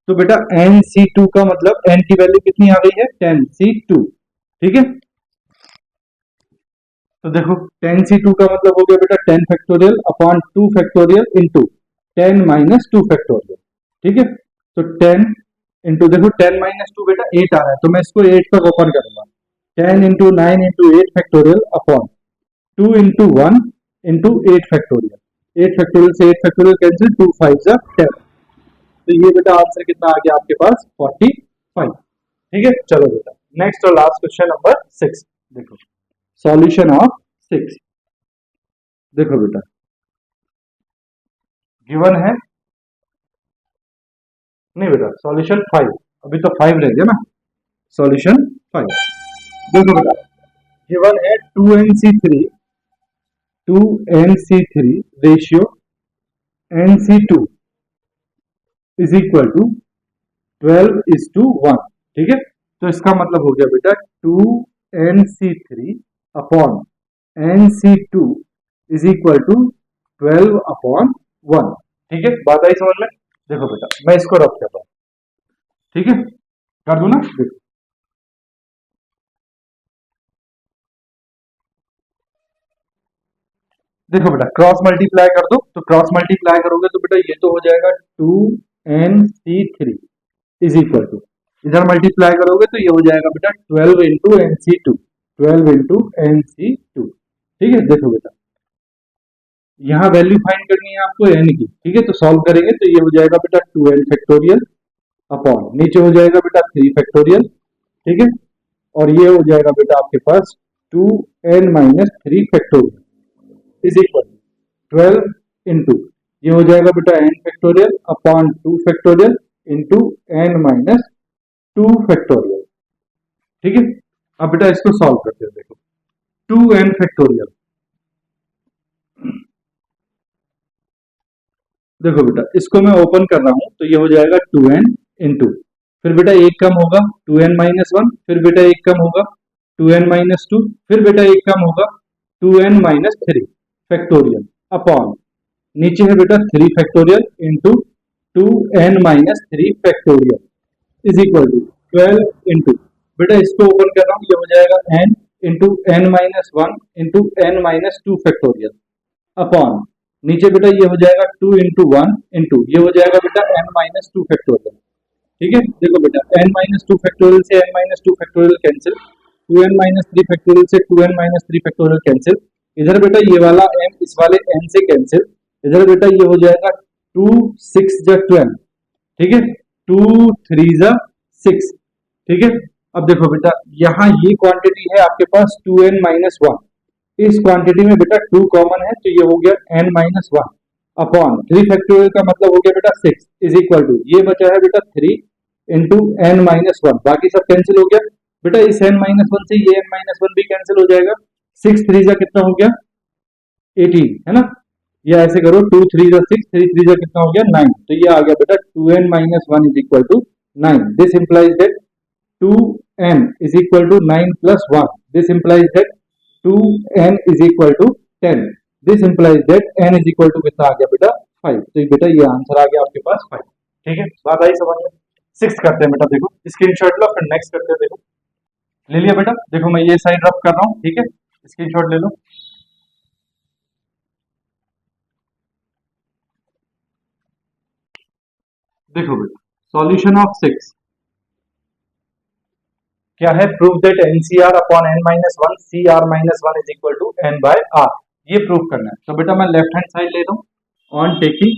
तो बेटा nc2 का मतलब n की वैल्यू कितनी आ गई है 10c2, ठीक है। तो देखो 10c2 का मतलब हो गया बेटा 10 factorial upon 2 factorial into 10 minus 2 factorial, ठीक है। तो 10 इंटू देखो 10 माइनस 2 बेटा 8 आ रहा है, तो मैं इसको 8 तक ओपन करूंगा। 10 into 9 into 8 factorial upon 2 into 1 into 8 factorial. 8 factorial से 8 फैक्टोरियल कैंसिल, 2 5 जा 10। तो ये बेटा आंसर कितना आ गया आपके पास 45, ठीक है। चलो बेटा नेक्स्ट और लास्ट क्वेश्चन नंबर 6 देखो, सॉल्यूशन ऑफ 6। देखो बेटा गिवन है, नहीं बेटा सॉल्यूशन 5, अभी तो 5 रह गया ना, सॉल्यूशन 5। देखो बेटा गिवन है 2nc3 ratio nc2 is equal to 12:1, ठीक है। तो इसका मतलब हो गया बेटा 2nc3 upon nc2 is equal to 12/1, ठीक है। बात आई समझ में? देखो बेटा मैं इसको रख करता हूं, ठीक है, कर दू ना। देखो देखो बेटा क्रॉस मल्टीप्लाई कर दो, तो क्रॉस मल्टीप्लाई करोगे तो बेटा ये तो हो जाएगा 2nc3 इज इक्वल टू, इधर मल्टीप्लाई करोगे तो ये हो जाएगा बेटा 12 इंटू nc2, 12 इंटू nc2, ठीक है। देखो बेटा यहाँ वैल्यू फाइंड करनी है आपको n की, ठीक है। तो सॉल्व करेंगे तो ये हो जाएगा बेटा 2n फैक्टोरियल अपॉन नीचे हो जाएगा बेटा 3 फैक्टोरियल, ठीक है। और ये हो जाएगा बेटा आपके पास 2n minus 3 factorial is equal 12 into ये हो जाएगा बेटा n factorial upon 2 factorial into n minus 2 factorial, ठीक है। अब बेटा इसको सॉल्व करते हैं। देखो 2n फैक्टोरियल, देखो बेटा इसको मैं ओपन कर रहा हूं तो ये हो जाएगा 2n इंटू फिर बेटा एक कम होगा 2n माइनस 1, फिर बेटा एक कम होगा 2n माइनस 2, फिर बेटा एक कम होगा 2n माइनस 3 फैक्टोरियल अपॉन नीचे है बेटा 3 factorial into 2n minus 3 factorial is equal to 12 into बेटा इसको ओपन कर रहा हूं ये हो जाएगा n into n minus 1 into n minus 2 factorial upon नीचे बेटा ये हो जाएगा 2 इंटू 1 इंटू ये हो जाएगा बेटा n माइनस 2 फैक्टोरियल, ठीक है। देखो बेटा n माइनस 2 फैक्टोरियल से n minus 2 factorial cancel, 2n minus 3 factorial से 2n माइनस 3 फैक्टोरियल कैंसिल, इधर बेटा ये वाला m इस वाले n से कैंसिल, इधर बेटा ये हो जाएगा 2 6 जा 12, ठीक है, 2 3 जा 6, ठीक है। अब देखो बेटा यहाँ ये क्वांटिटी है आपके पास 2n माइनस 1, इस क्वांटिटी में बेटा 2 कॉमन है तो ये हो गया n माइनस 1 अपॉन 3 फैक्टोरियल का मतलब हो गया बेटा 6 इज इक्वल टू ये बचा है बेटा 3 इंटू n माइनस 1, बाकी सब कैंसिल हो गया बेटा, इस n माइनस 1 से ये n माइनस 1 भी कैंसिल हो जाएगा, 6 3 जा कितना हो गया 18, है ना। या ऐसे करो 2 3 जा 6, 3 3 जा कितना हो गया 9, तो ये आ गया बेटा 2n minus 1 is equal to 9, this implies that 2n is equal to 9 plus 1. This implies that 2n is equal to 10. This implies that n is equal to कितना आ गया बेटा 5। तो ये बेटा ये आंसर आ गया आपके पास 5, ठीक है। बात आई समझ में? 6 करते हैं बेटा, देखो स्क्रीनशॉट लो फिर नेक्स्ट करते हैं। देखो ले लिया बेटा, देखो मैं ये साइड रब कर रहा हूँ, ठीक है, स्क्रीनशॉट ले लो। देखो बेटा सॉल्यूशन ऑफ 6 क्या है, prove that NCR upon N minus 1 C R minus 1 is equal to N by R, ये प्रूव करना है। तो बेटा मैं लेफ्ट हैंड साइड लेता हूं on taking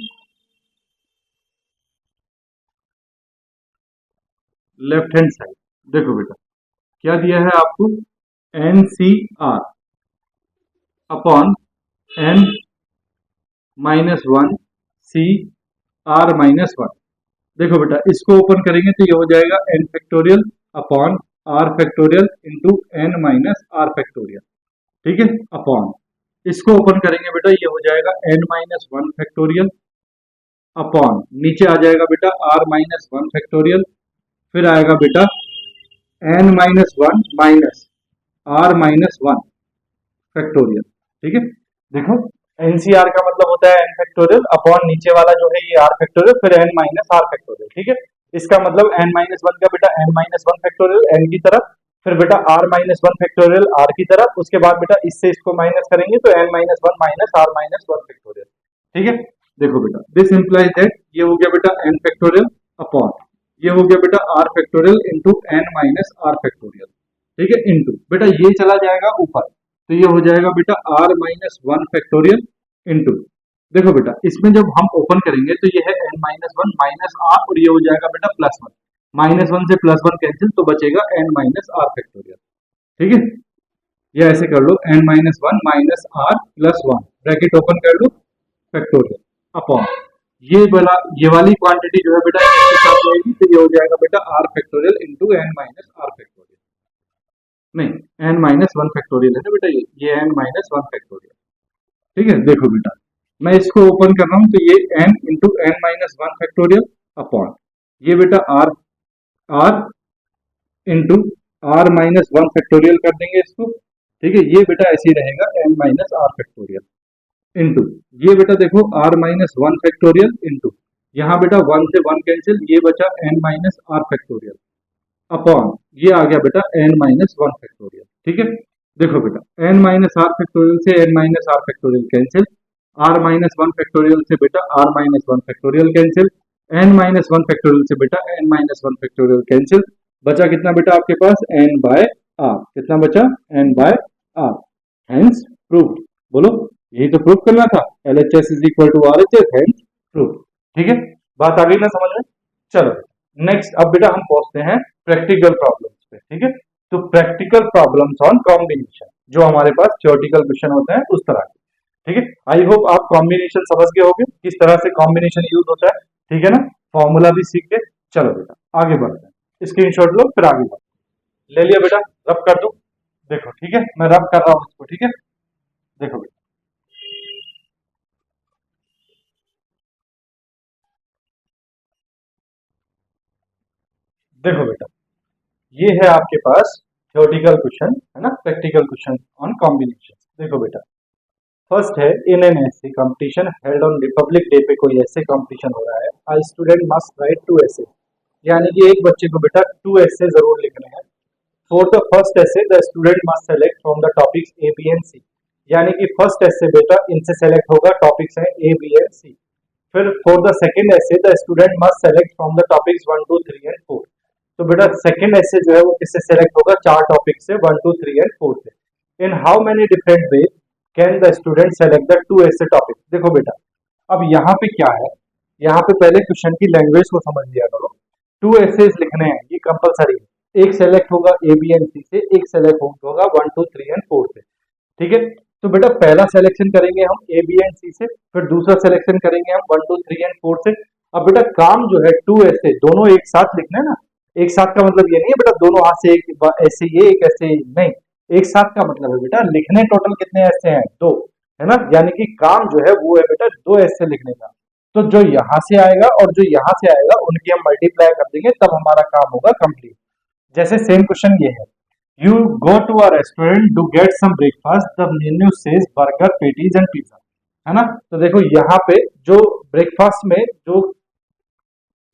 left hand side. देखो बेटा क्या दिया है आपको, N C R upon N minus 1 C R minus 1, देखो बेटा, इसको ओपन करेंगे तो ये हो जाएगा n factorial upon r factorial into n minus r factorial, ठीक है, अपॉन इसको ओपन करेंगे बेटा, ये हो जाएगा n minus one factorial upon नीचे आ जाएगा बेटा r माइनस वन फैक्टोरियल, फिर आएगा बेटा n minus one minus r minus one factorial, ठीक है। देखो एनसीआर का मतलब होता है n फैक्टोरियल अपॉन नीचे वाला जो है ये r फैक्टोरियल, फिर n माइनस r फैक्टोरियल, ठीक है। इसका मतलब n माइनस वन का बेटा n minus one factorial n की तरफ, फिर बेटा r minus one factorial r की तरफ, उसके बाद बेटा इससे इसको माइनस करेंगे तो n minus one minus r minus one factorial, ठीक है। देखो बेटा, दिस इंप्लाइज दैट ये हो गया बेटा n फैक्टोरियल अपॉन ये हो गया बेटा r factorial into n minus r factorial, ठीक है, इंटू बेटा ये चला जाएगा ऊपर तो ये हो जाएगा बेटा r minus one factorial into, देखो बेटा इसमें जब हम ओपन करेंगे तो ये है n minus one minus r और ये हो जाएगा बेटा प्लस वन, माइनस वन से प्लस वन कैंसिल तो बचेगा n माइनस r फैक्टोरियल, ठीक है। ये ऐसे कर लो n minus one minus r plus one bracket open कर लो फैक्टोरियल अपॉन ये वाली क्वांटिटी जो है बेटा इसके साथ रहेगी तो ये हो जाएगा बेटा r factorial into n minus r factorial, नहीं n माइनस वन फैक्टोरियल है ना बेटा, ये n माइनस वन फैक्टोरियल, ठीक है। देखो बेटा मैं इसको ओपन कर रहा हूं तो ये n into n minus one factorial upon ये बेटा r r into r minus one factorial कर देंगे इसको, ठीक है। ये बेटा ऐसे ही रहेगा n minus r factorial into ये बेटा देखो r minus one factorial into यहाँ बेटा वन से वन कैंसिल ये बचा n minus r factorial upon ये आ गया बेटा n माइनस वन फैक्टोरियल, ठीक है। देखो बेटा n माइनस r फैक्टोरियल से n minus r factorial cancel, r minus one factorial से बेटा r minus one factorial cancel, n minus one factorial से बेटा n minus one factorial cancel, बचा कितना बेटा आपके पास n बाय r, कितना बचा n by r, hence proved, बोलो यही तो प्रूव करना था, LHS is equal to RHS, hence proved, ठीक है। बात आ गई ना समझ में। चलो नेक्स्ट अब बेटा हम पहुंचते हैं प्रैक्टिकल प्रॉब्लम्स पे, ठीक है। तो प्रैक्टिकल प्रॉब्लम्स ऑन कॉम्बिनेशन जो हमारे पास थ्योरेटिकल क्वेश्चन होते हैं उस तरह के, ठीक है। आई होप आप कॉम्बिनेशन समझ गए होंगे किस तरह से कॉम्बिनेशन यूज होता है, ठीक है ना, फॉर्मूला भी सीख के। चलो बेटा आगे बढ़ते हैं, स्क्रीनशॉट लो फिर आगे बढ़ते, ले लिया बेटा, रब कर दो, देखो ठीक है मैं रब कर रहा हूँ इसको, ठीक है। देखो बेटा देखो बेटा ये है आपके पास थ्योरेटिकल क्वेश्चन है ना, प्रैक्टिकल क्वेश्चन ऑन कॉम्बिनेशन। देखो बेटा फर्स्ट है इन एन ऐसे competition held on Republic day पे कोई ऐसे कंपटीशन हो रहा है, I student must write to ऐसे, यानी कि एक बच्चे को बेटा टू ऐसे जरूर लिखने हैं। For the first essay the student must select from the topics A B and C, यानी कि फर्स्ट ऐसे बेटा इनसे सेलेक्ट होगा, टॉपिक्स है ए बी एंड सी। फिर फॉर द सेकंड ऐसे the student must select from the topics one two three and four, तो बेटा सेकंड ऐसे जो है वो किससे सेलेक्ट होगा, चार टॉपिक से one two three and four से। In how many different ways can the student select the two essay topic. देखो बेटा अब यहाँ पे क्या है, यहाँ पे पहले क्वेश्चन की लैंग्वेज को समझ लिया करो, टू ऐसे लिखने हैं ये कंपलसरी है, एक सेलेक्ट होगा ए बी एंड सी से, एक सेलेक्ट होगा one two three and four से, ठीक है। तो बेटा पहला सिलेक्शन करेंगे हम ए बी एंड सी से, फिर दूसरा सिलेक्शन करेंगे हम one two three and four से। अब बेटा काम जो है टू ऐसे दोनों एक साथ लिखना है ना, एक साथ का मतलब ये नहीं है बेटा दोनों हाथ से एक ऐसे ये एक ऐसे नहीं, एक साथ का मतलब है बेटा लिखने टोटल कितने ऐसे हैं, दो, है ना, यानी कि काम जो है वो है बेटा दो ऐसे लिखने का। तो जो यहाँ से आएगा और जो यहाँ से आएगा उनकी हम मल्टीप्लाई कर देंगे तब हमारा काम होगा कंप्लीट। जैसे सेम क्वेश्चन ये है, you go to a restaurant to get some breakfast, the menu says burger patties and pizza, है ना। तो देखो यहाँ पे जो ब्रेकफास्ट में जो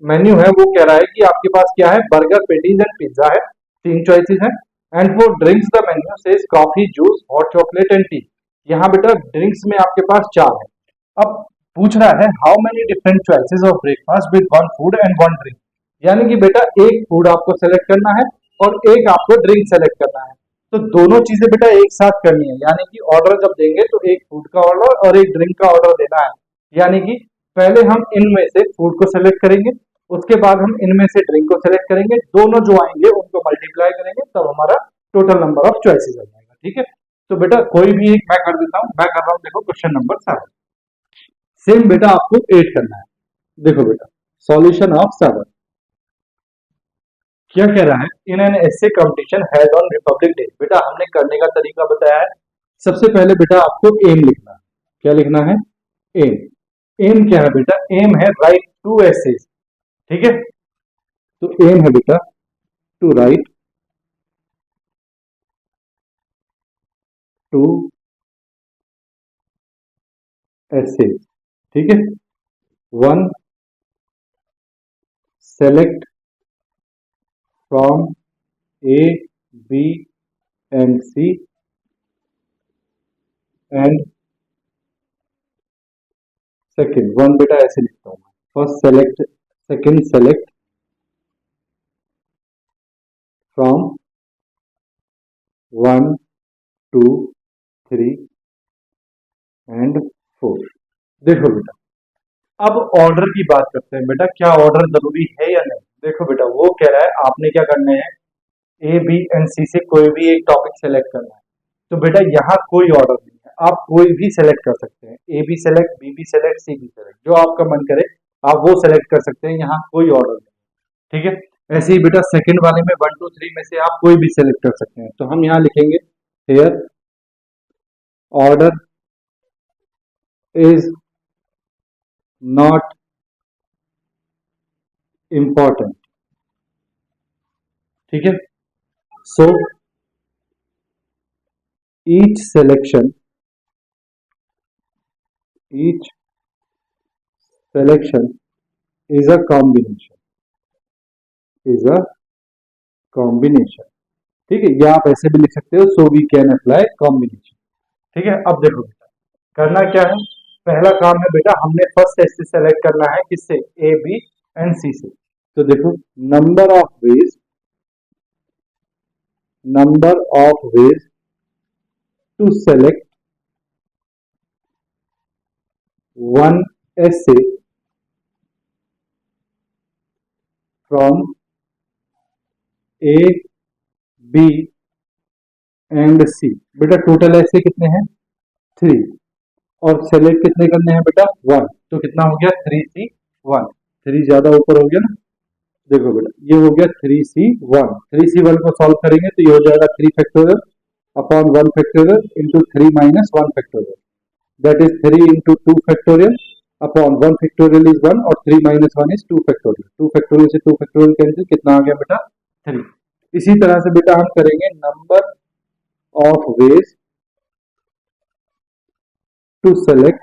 मेन्यू है वो कह रहा है कि आपके पास क्या है, बर्गर पेटीज एंड पिज्जा है, तीन चॉइसेस हैं। And for drinks the menu says coffee juice hot chocolate and T, यहाँ बेटा ड्रिंक्स में आपके पास चार है। अब पूछ रहा है how many different choices of breakfast with one food and one drink, यानी कि बेटा एक फूड आपको सेलेक्ट करना है और एक आपको ड्रिंक सेलेक्ट करना है। तो दोनों चीजें बेटा एक साथ करनी है, यानी कि ऑर्डर जब देंगे तो एक फूड का ऑर्डर और एक ड्रिंक का ऑर्डर देना है, यानी कि पहले हम इनमें से फूड को सेलेक्ट करेंगे, उसके बाद हम इनमें से ड्रिंक को सेलेक्ट करेंगे, दोनों जो आएंगे उनको मल्टीप्लाई करेंगे तब हमारा टोटल नंबर ऑफ चॉइसेस आ जाएगा, ठीक है। तो बेटा कोई भी एक मैं कर देता हूं, मैं कर रहा हूं देखो क्वेश्चन नंबर 7, सेम बेटा आपको 8 करना है। देखो बेटा सॉल्यूशन ऑफ 7 क्या कह रहा है? In an essay competition held on Republic day. बेटा हमने करने का तरीका बताया है। सबसे पहले बेटा आपको एम लिखना है। क्या लिखना है? एम। एम क्या है बेटा? एम है राइट टू एसेज। ठीक है, तो एम है बेटा टू राइट टू एसेज। ठीक है, one select from A B and C and second one. बेटा ऐसे लिखता हूं मैं, first select, second select from one two three and four. देखो बेटा, अब ऑर्डर की बात करते हैं। बेटा क्या ऑर्डर जरूरी है या नहीं? देखो बेटा, वो कह रहा है आपने क्या करना है, ए बी एंड सी से कोई भी एक टॉपिक सेलेक्ट करना है। तो बेटा यहाँ कोई ऑर्डर नहीं है, आप कोई भी सेलेक्ट कर सकते हैं। A B select, B B select, C B select, जो आपका मन करे आप वो सेलेक्ट कर सकते हैं। यहाँ कोई ऑर्डर नहीं। ठीक है, ऐसे ही बेटा सेकंड वाले में वन टू थ्री में से आप कोई भी सेलेक्ट कर सकते हैं। तो हम यहाँ लिखेंगे here order is not important. ठीक है, सो each selection each selection is a combination। ठीक है, या आप ऐसे भी लिख सकते हो, so we can apply combination. ठीक है, अब देखो बेटा करना क्या है। पहला काम है बेटा, हमने फर्स्ट ऐसे सेलेक्ट करना है, किससे? ए बी एंड सी से। तो देखो number of ways to select one ऐसे from A B and C. बेटा टोटल ऐसे कितने हैं? थ्री। और सेलेक्ट कितने करने हैं बेटा? वन। तो कितना हो गया? Three C one. थ्री ज्यादा ऊपर हो गया ना। देखो बेटा ये हो गया three C one. Three C one को सॉल्व करेंगे तो ये हो जाएगा three factorial upon one factorial into three minus one factorial, that is three into two factorial upon one factorial is one और three minus one is two factorial. Two factorial से two factorial cancel, कितना आ गया बेटा? Three. इसी तरह से बेटा हम करेंगे number of ways to select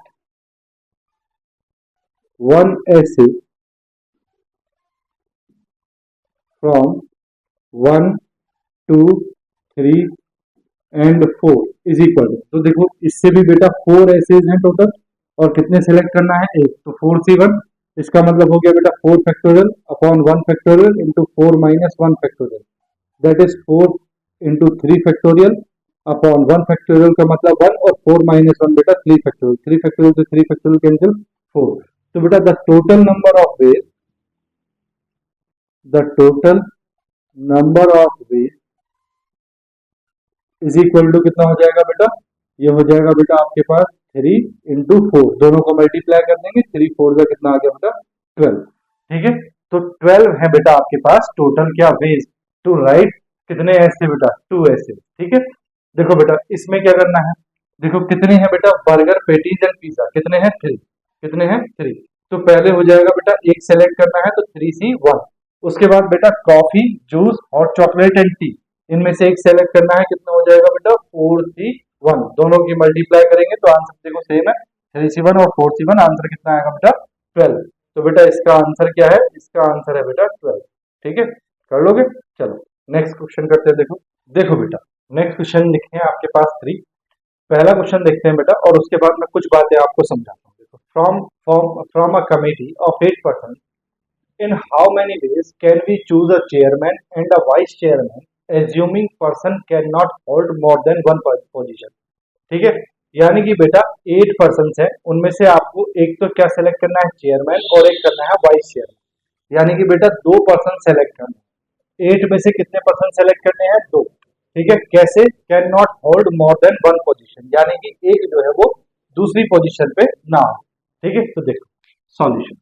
one ऐसे from one two three and four is equal. तो देखो इससे भी बेटा फोर ऐसेज हैं टोटल, और कितने सेलेक्ट करना है? एक। तो फोर सी वन, इसका मतलब हो गया बेटा four factorial upon one factorial into four minus one factorial, that is four into three factorial upon one factorial का मतलब वन, और फोर माइनस वन बेटा थ्री फैक्टोरियल। थ्री फैक्टोरियल से थ्री फैक्टोरियल कैंसिल, फोर। तो बेटा the total number of ways is equal to कितना हो जाएगा बेटा? ये हो जाएगा बेटा आपके पास थ्री इंटू फोर, दोनों को मल्टीप्लाई कर देंगे, थ्री फोर का कितना आ गया बेटा? 12। ठीक है, तो 12 है बेटा आपके पास टोटल क्या वेज टू राइट कितने ऐसे बेटा? टू ऐसे। ठीक है, देखो बेटा इसमें क्या करना है, देखो कितने हैं बेटा? बर्गर, पेटीज एंड पिज्जा कितने हैं? थ्री। कितने हैं? थ्री। तो पहले हो जाएगा बेटा एक सेलेक्ट करना है, तो थ्री सी वन। उसके बाद बेटा coffee, juice, hot chocolate and T, इनमें से एक सेलेक्ट करना है, कितना हो जाएगा बेटा? फोर सी वन। दोनों की मल्टीप्लाई करेंगे तो आंसर देखो सेम है, थ्री सी वन और फोर सी वन। आंसर कितना आएगा बेटा? 12। तो बेटा इसका आंसर क्या है? इसका आंसर है बेटा 12। ठीक है, कर लोगे? चलो नेक्स्ट क्वेश्चन करते हैं। देखो देखो बेटा नेक्स्ट क्वेश्चन लिखे हैं आपके पास थ्री। पहला क्वेश्चन देखते हैं बेटा, और उसके बाद मैं कुछ बातें आपको समझाता हूँ। देखो from a committee of 8 person, in how many ways can we choose a chairman and a vice chairman assuming person cannot hold more than one position। ठीक है, यानी कि बेटा 8 पर्सन है, उनमें से आपको एक तो क्या सेलेक्ट करना है? चेयरमैन, और एक करना है वाइस चेयरमैन। यानी कि बेटा 2 पर्सन सेलेक्ट करना है। 8 में से कितने पर्सन सेलेक्ट करने हैं? 2। ठीक है, कैसे? Can not hold more than one position, यानी कि एक जो है वो दूसरी पोजीशन पे ना हो। ठीक है, तो देखो सॉल्यूशन।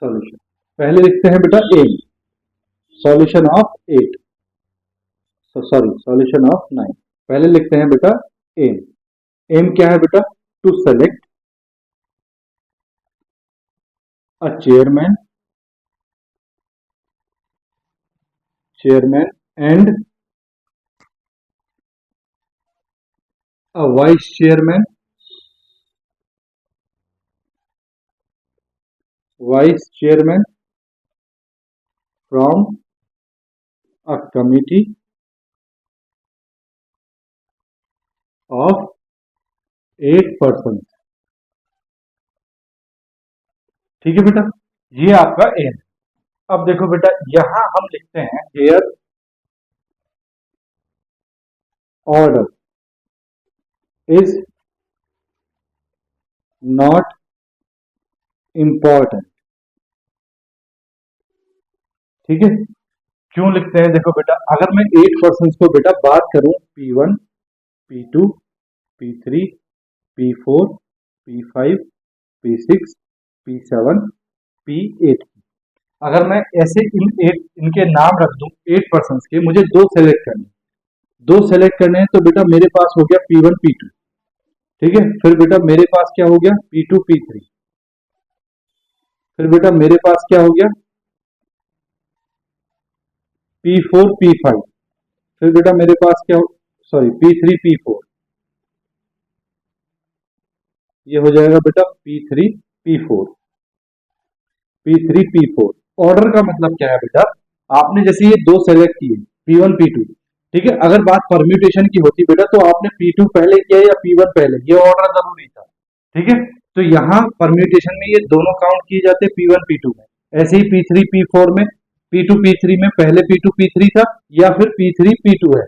सॉल्यूशन। पहले लिखते हैं बेटा M, solution of 8, sorry solution of 9। पहले लिखते हैं बेटा एम। एम क्या है बेटा? To select a chairman and a vice chairman from a committee of 8 person. ठीक है बेटा, ये आपका एम। अब देखो बेटा, यहां हम लिखते हैं here order is not important. ठीक है, क्यों लिखते हैं? देखो बेटा, अगर मैं 8 पर्सन को बेटा बात करूं P1, P2, P3, P4, P5, P6, P7, P8, अगर मैं ऐसे इनके नाम रख दूं 8 पर्सन के, मुझे दो सेलेक्ट करने हैं, तो बेटा मेरे पास हो गया P1, P2। ठीक है, फिर बेटा मेरे पास क्या हो गया? P2, P3। फिर बेटा मेरे पास क्या हो गया? P4, P5। फिर बेटा मेरे पास क्या हो, सॉरी P3, P4। ये हो जाएगा बेटा P3, P4, P3, P4। Order का मतलब क्या है बेटा? आपने जैसे ये दो सेलेक्ट किए P1, P2, ठीक है, अगर बात परम्यूटेशन की होती बेटा तो आपने P2 पहले किया या P1 पहले, ये ऑर्डर जरूरी था। ठीक है, तो यहाँ परम्यूटेशन में ये दोनों काउंट किए जाते P1, P2 में। ऐसे ही P3, P4 में, P2, P3 में पहले P2, P3 था या फिर P3, P2 है।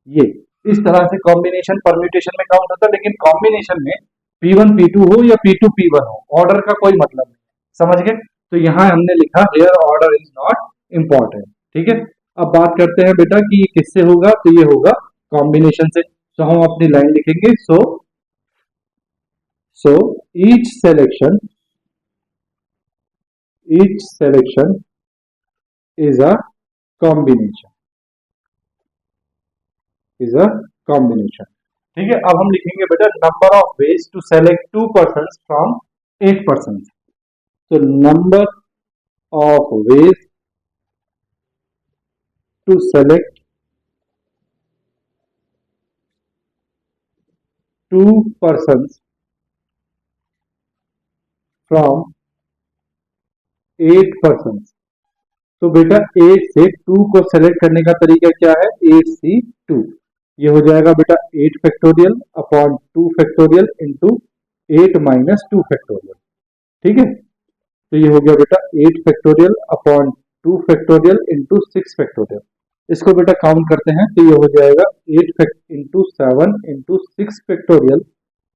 ये इस तरह से कॉम्बिनेशन परम्यूटेशन में काउंट होता है, लेकिन कॉम्बिनेशन में P1, P2 हो या P2, P1 हो, ऑर्डर का कोई मतलब नहीं। समझ गए? तो यहाँ हमने लिखा here order is not important. ठीक है, अब बात करते हैं बेटा कि ये किससे होगा, तो ये होगा कॉम्बिनेशन से। तो हम अपनी लाइन लिखेंगे, so each selection is a combination, ठीक है। अब हम लिखेंगे बेटा number of ways to select 2 person from 8 person. तो number of ways to select 2 person from 8 person. तो बेटा 8 से 2 को सेलेक्ट करने का तरीका क्या है? 8C2। ये हो जाएगा बेटा 8 factorial upon 2 factorial into 8 minus 2 factorial. ठीक है, तो ये हो गया बेटा 8 factorial upon 2 factorial into 6 factorial. इसको बेटा काउंट करते हैं, तो ये हो जाएगा 8 into 7 into 6 factorial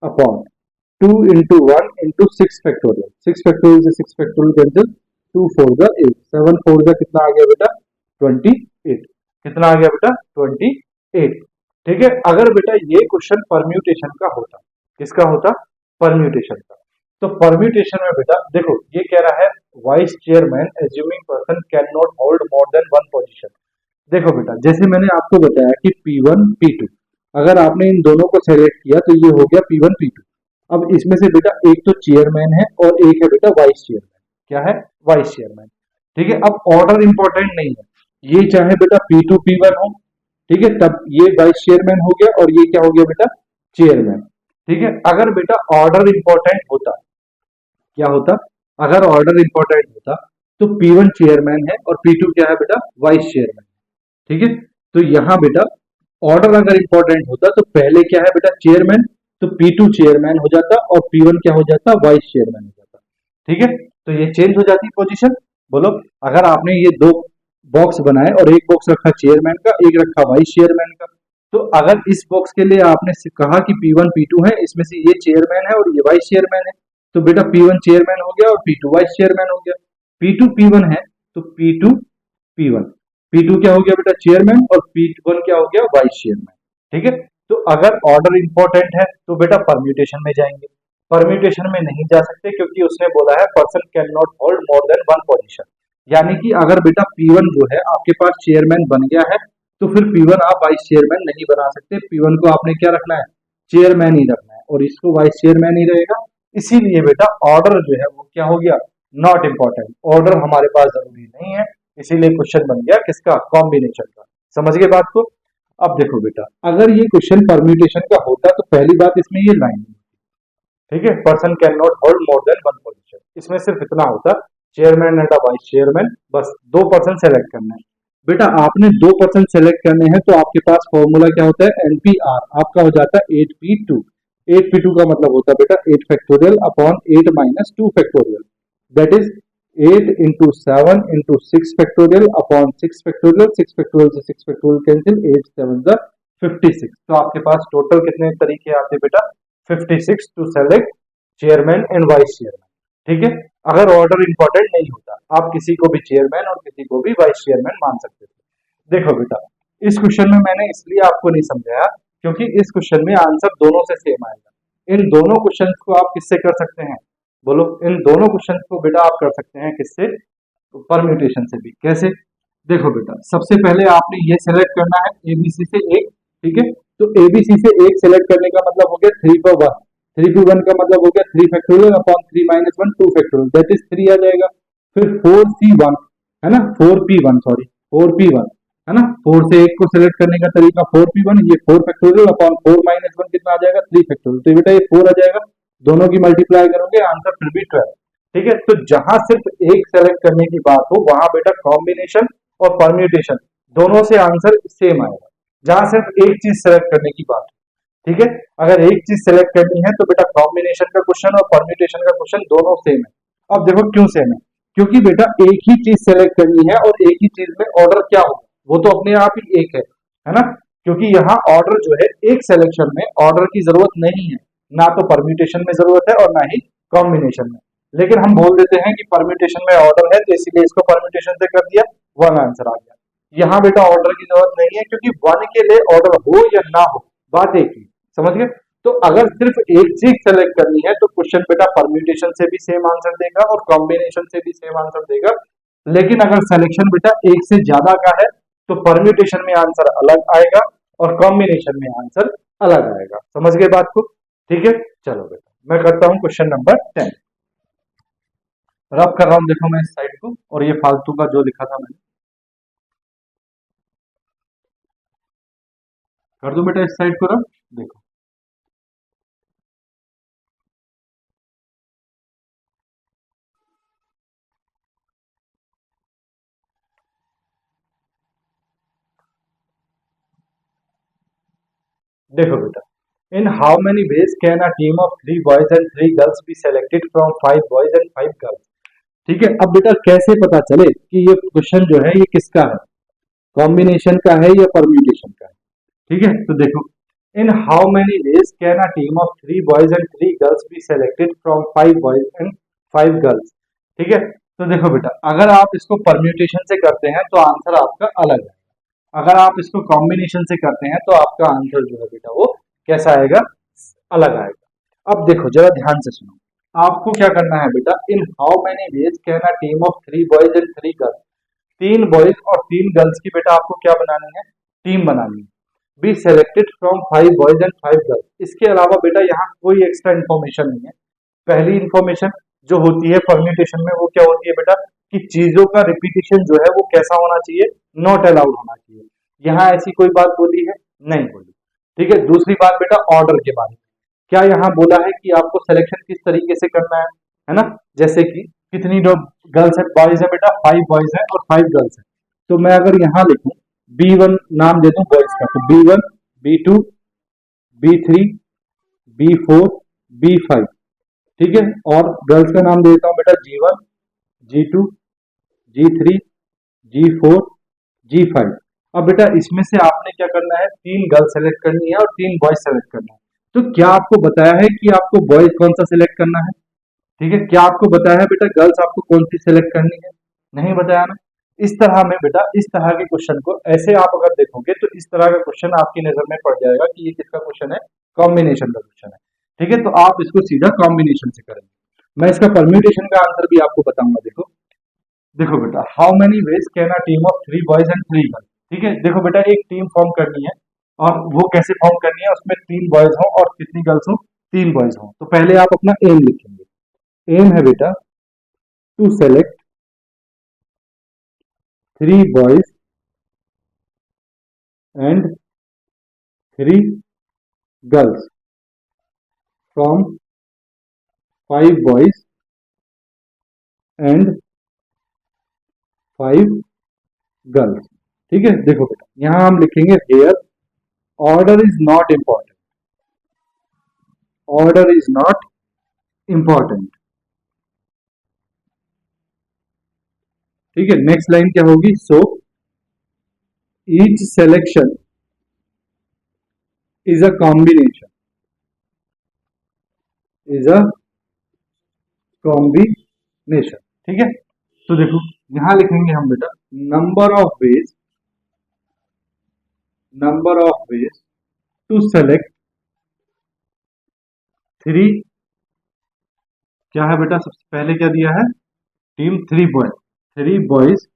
upon 2 into 1 into 6 factorial. 6 factorial से 6 फैक्टोरियल कैंसिल, 2 4 जा 8, 7 4 जा कितना आ गया बेटा? 28। कितना आ गया बेटा? 28। ठीक है, अगर बेटा ये क्वेश्चन परम्यूटेशन का होता, किसका होता? परम्यूटेशन का। तो परम्यूटेशन में बेटा देखो ये कह रहा है vice chairman assuming person can not hold more than one position. देखो बेटा, जैसे मैंने आपको बताया कि P1, P2, अगर आपने इन दोनों को सेलेक्ट किया तो ये हो गया P1, P2। अब इसमें से बेटा एक तो चेयरमैन है और एक है बेटा वाइस चेयरमैन। क्या है? Vice chairman. ठीक है, अब ऑर्डर इंपॉर्टेंट नहीं है, ये चाहे बेटा P2, P1 हो, ठीक है, तब ये वाइस चेयरमैन हो गया और ये क्या हो गया बेटा? चेयरमैन। ठीक है, अगर बेटा ऑर्डर इंपॉर्टेंट होता, क्या होता? अगर ऑर्डर इंपॉर्टेंट होता तो P1 चेयरमैन है और P2 क्या है बेटा? Vice chairman. ठीक है, तो यहां बेटा ऑर्डर अगर इंपॉर्टेंट होता तो पहले क्या है बेटा? चेयरमैन, तो P2 चेयरमैन हो जाता और P1 क्या हो जाता? वाइस चेयरमैन हो जाता। ठीक है, तो ये चेंज हो जाती पोजीशन। बोलो, अगर आपने ये दो बॉक्स बनाए और एक बॉक्स रखा चेयरमैन का, एक रखा वाइस चेयरमैन का, तो अगर इस बॉक्स के लिए आपने कहा कि P1, P2 है, इसमें से ये चेयरमैन है और ये वाइस चेयरमैन है, तो बेटा P1 चेयरमैन हो गया और P2 वाइस चेयरमैन हो गया। P2 P1 है तो P2 P1, P2 क्या हो गया बेटा? चेयरमैन, और P1 क्या हो गया? Vice chairman. ठीक है, तो अगर ऑर्डर इंपॉर्टेंट है तो बेटा परम्यूटेशन में जाएंगे, परम्यूटेशन में नहीं जा सकते क्योंकि उसने बोला है person can not hold more than one position. यानी कि अगर बेटा P1 जो है आपके पास चेयरमैन बन गया है तो फिर P1 आप वाइस चेयरमैन नहीं बना सकते। P1 को आपने क्या रखना है, चेयरमैन ही रखना है और इसको वाइस चेयरमैन ही रहेगा। इसीलिए बेटा ऑर्डर जो है वो क्या हो गया, नॉट इंपॉर्टेंट। ऑर्डर हमारे पास जरूरी नहीं है, इसीलिए क्वेश्चन बन गया किसका, कॉम्बिनेशन का। समझ गए बात को। अब देखो बेटा, अगर ये क्वेश्चन परम्यूटेशन का होता तो पहली बात इसमें ये लाइन, ठीक है, person can not hold more than one position, इसमें सिर्फ इतना होता, चेयरमैन एंड वाइस चेयरमैन, बस दो पर्सन सेलेक्ट करना है। बेटा आपने दो पर्सन सेलेक्ट करने हैं तो आपके पास फॉर्मूला क्या होता है, एनपीआर आपका हो जाता है 8p2। 8p2 का मतलब होता है बेटा 8 factorial upon 8 minus 2 factorial, that is 8 into 7 into 6 factorial upon 6 factorial, 6 factorial से 6 फैक्टोरियल कैंसिल, 8 7 जा 56। तो आपके पास टोटल कितने तरीके आते हैं बेटा, 56 to select chairman and vice chairman. ठीक है, अगर ऑर्डर इंपॉर्टेंट नहीं होता आप किसी को भी चेयरमैन और किसी को भी वाइस चेयरमैन मान सकते थे। देखो बेटा, इस क्वेश्चन में मैंने इसलिए आपको नहीं समझाया क्योंकि इस क्वेश्चन में आंसर दोनों से सेम आएगा। इन दोनों क्वेश्चन को आप किससे कर सकते हैं, बोलो, इन दोनों क्वेश्चन को बेटा आप कर सकते हैं किससे, परम्यूटेशन से भी। कैसे, देखो बेटा, सबसे पहले आपने ये सेलेक्ट करना है एबीसी से एक, ठीक है, तो एबीसी से एक सेलेक्ट करने का मतलब हो गया 3/1, 3/1 का मतलब हो गया 3 factorial upon 3 minus 1 2 factorial, that is 3 आ जाएगा। फिर 4c1 है ना, 4p1 सॉरी 4p1 है ना, 4 से एक को सेलेक्ट करने का तरीका 4p1, ये 4 फैक्टोरियल अपॉन 4 माइनस 1 कितना आ जाएगा 3 फैक्टोरियल, तो बेटा ये 4 आ जाएगा, दोनों की मल्टीप्लाई करोगे आंसर फिर भी 12। ठीक है, तो जहां सिर्फ एक सेलेक्ट करने की बात हो वहां बेटा कॉम्बिनेशन और परम्यूटेशन दोनों से आंसर सेम आएगा। जहां सिर्फ एक चीज सेलेक्ट करने की बात, ठीक है, अगर एक चीज सेलेक्ट करनी है तो बेटा कॉम्बिनेशन का क्वेश्चन और परम्यूटेशन का क्वेश्चन दोनों सेम है। अब देखो क्यों सेम है, क्योंकि बेटा एक ही चीज सेलेक्ट करनी है और एक ही चीज में ऑर्डर क्या होगा वो तो अपने आप ही एक है ना, क्योंकि यहाँ ऑर्डर जो है एक सिलेक्शन में ऑर्डर की जरूरत नहीं है, ना तो परम्यूटेशन में जरूरत है और ना ही कॉम्बिनेशन में। लेकिन हम बोल देते हैं कि परम्यूटेशन में ऑर्डर है तो इसीलिए इसको परम्यूटेशन से कर दिया, वन आंसर आ गया। यहाँ बेटा ऑर्डर की जरूरत नहीं है क्योंकि वन के लिए ऑर्डर हो या ना हो बात एक ही, समझ गए। तो अगर सिर्फ एक चीज सेलेक्ट करनी है तो क्वेश्चन बेटा परम्यूटेशन से भी सेम आंसर देगा और कॉम्बिनेशन से भी सेम आंसर देगा। लेकिन अगर सिलेक्शन बेटा एक से ज्यादा का है तो परम्यूटेशन में आंसर अलग आएगा और कॉम्बिनेशन में आंसर अलग आएगा। समझ गए बात को, ठीक है। चलो बेटा मैं करता हूं क्वेश्चन नंबर 10, रब कर रहा हूं, देखो मैं इस साइड को, और ये फालतू का जो लिखा था मैंने कर दूं बेटा इस साइड को रब, देखो देखो बेटा, इन how many ways can a team of 3 boys and 3 girls be selected from 5 boys and 5 girls. ठीक है, अब बेटा कैसे पता चले कि ये क्वेश्चन जो है ये किसका है, कॉम्बिनेशन का है या परम्यूटेशन का है। ठीक है, तो देखो, इन how many ways can a team of 3 boys and 3 girls be selected from 5 boys and 5 girls. ठीक है, तो देखो बेटा, अगर आप इसको परम्यूटेशन से करते हैं तो आंसर आपका अलग है, अगर आप इसको कॉम्बिनेशन से करते हैं तो आपका आंसर जो है बेटा वो कैसा आएगा, अलग आएगा। अब देखो जरा ध्यान से सुनो, आपको क्या करना है बेटा, इन how many ways can a team of 3 boys and 3 girls, 3 boys और 3 गर्ल्स की बेटा आपको क्या बनानी है, टीम बनानी है, be selected from 5 boys and 5 girls. इसके अलावा बेटा यहाँ कोई एक्स्ट्रा इन्फॉर्मेशन नहीं है। पहली इन्फॉर्मेशन जो होती है परम्यूटेशन में वो क्या होती है बेटा, कि चीजों का रिपीटिशन जो है वो कैसा होना चाहिए, नॉट अलाउड होना चाहिए। यहाँ ऐसी कोई बात बोली है, नहीं बोली। ठीक है, दूसरी बात बेटा ऑर्डर के बारे में, क्या यहाँ बोला है कि आपको सिलेक्शन किस तरीके से करना है ना, जैसे कि कितनी गर्ल्स है, बॉयज है बेटा, 5 बॉयज है और 5 गर्ल्स है। तो मैं अगर यहाँ लिखूं B1 नाम दे दूं बॉयज का, तो B1 B2 B3 B4 B5, ठीक है, और गर्ल्स का नाम दे देता हूं बेटा G1 G2 G3 G4 G5। अब बेटा इसमें से आपने क्या करना है, 3 गर्ल्स सेलेक्ट करनी है और 3 बॉयज सेलेक्ट करना है। तो क्या आपको बताया है कि आपको बॉयज कौन सा सिलेक्ट करना है, ठीक है, क्या आपको बताया है बेटा गर्ल्स आपको कौन सी सिलेक्ट करनी है, नहीं बताया ना। इस तरह में बेटा इस तरह के क्वेश्चन को ऐसे आप अगर देखोगे तो इस तरह का क्वेश्चन आपकी नजर में पड़ जाएगा कि ये किसका क्वेश्चन है, कॉम्बिनेशन का क्वेश्चन है। ठीक है, तो आप इसको सीधा कॉम्बिनेशन से करेंगे। मैं इसका परम्यूटेशन का आंसर भी आपको बताऊंगा। देखो देखो बेटा, how many ways can a team of 3 boys and 3 girls. ठीक है, देखो बेटा, एक टीम फॉर्म करनी है और वो कैसे फॉर्म करनी है, उसमें 3 बॉयज हो और कितनी गर्ल्स हो, 3 बॉयज हो। तो पहले आप अपना एम लिखेंगे। एम है बेटा to select 3 boys and 3 girls from 5 boys and 5 girls. ठीक है, देखो बेटा, यहां हम लिखेंगे here order is not important. Order is not important. ठीक है, नेक्स्ट लाइन क्या होगी, so each selection is a combination. Is a combination. ठीक है, तो देखो यहां लिखेंगे हम बेटा number of ways, number of ways to select 3। क्या है बेटा, सबसे पहले क्या दिया है, टीम 3 बॉयज। 3 बॉयज,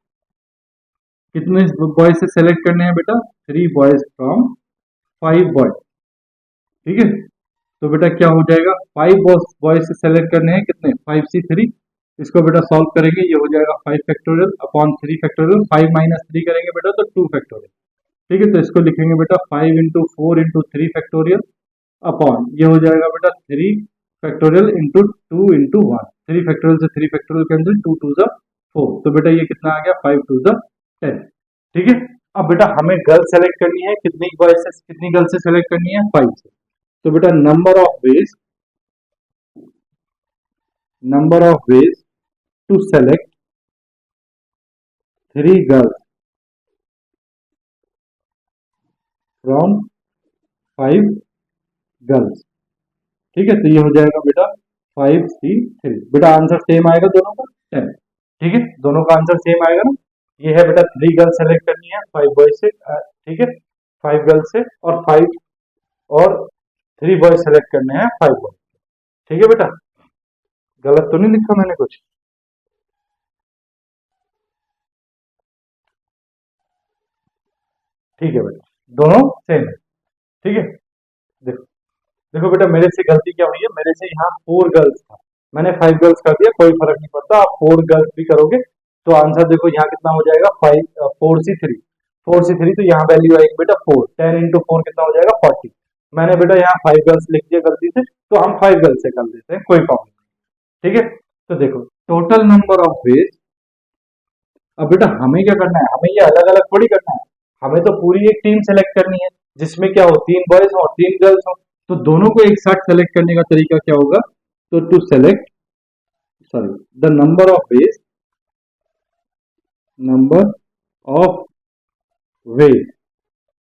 कितने बॉयज से सेलेक्ट करने हैं बेटा, 3 बॉयज फ्रॉम 5 बॉयज। ठीक है, तो बेटा क्या हो जाएगा, 5 बॉयज से सेलेक्ट करने हैं कितने, 5C3। इसको बेटा सॉल्व करेंगे, ये हो जाएगा 5 फैक्टोरियल अपॉन 3 फैक्टोरियल। 5 - 3 करेंगे बेटा तो 2 फैक्टोरियल। ठीक है, तो इसको लिखेंगे बेटा 5 × 4 × 3 फैक्टोरियल अपॉन, ये हो जाएगा बेटा 3 फैक्टोरियल इंटू 2 × 1। 3 फैक्टोरियल से 3 फैक्टोरियल कैंसिल, 2 × 2 = 4। तो बेटा ये कितना आ गया, 5 × 2 = 10। ठीक है, अब बेटा हमें गर्ल सेलेक्ट करनी है, कितनी बॉयज से कितनी गर्ल से सेलेक्ट करनी है, 5 से। तो बेटा number of ways to select 3 girls from 5 girls. ठीक है, तो ये हो जाएगा बेटा 5C3। बेटा आंसर सेम आएगा दोनों का, 10। ठीक है, दोनों का आंसर सेम आएगा ना। ये है बेटा 3 गर्ल्स सेलेक्ट करनी है 5 बॉयज से, ठीक है, 5 गर्ल्स से, और 3 बॉयज सेलेक्ट करने हैं 5 बॉयज। ठीक है बेटा, गलत तो नहीं लिखा मैंने कुछ। ठीक है बेटा, दोनों सेम है। ठीक है, देखो देखो बेटा, मेरे से गलती क्या हुई है, मेरे से यहाँ 4 गर्ल्स था, मैंने 5 गर्ल्स कर दिया, कोई फर्क नहीं पड़ता, आप 4 गर्ल्स भी करोगे तो आंसर देखो यहाँ कितना हो जाएगा, 4C3। 4C3, तो यहाँ वैल्यू आएगी बेटा 4। 10 × 4 कितना हो जाएगा, 40। मैंने बेटा यहाँ 5 गर्ल्स लिख दिया गलती से, तो हम 5 गर्ल्स से कर देते हैं, कोई प्रॉब्लम नहीं। ठीक है, तो देखो टोटल नंबर ऑफ वेज। अब बेटा हमें क्या करना है, हमें ये अलग अलग थोड़ी करना है, हमें तो पूरी एक टीम सेलेक्ट करनी है जिसमें क्या हो, 3 बॉयज हो और 3 गर्ल्स हो। तो दोनों को एक साथ सेलेक्ट करने का तरीका क्या होगा, तो to select, sorry, the number of ways, number of ways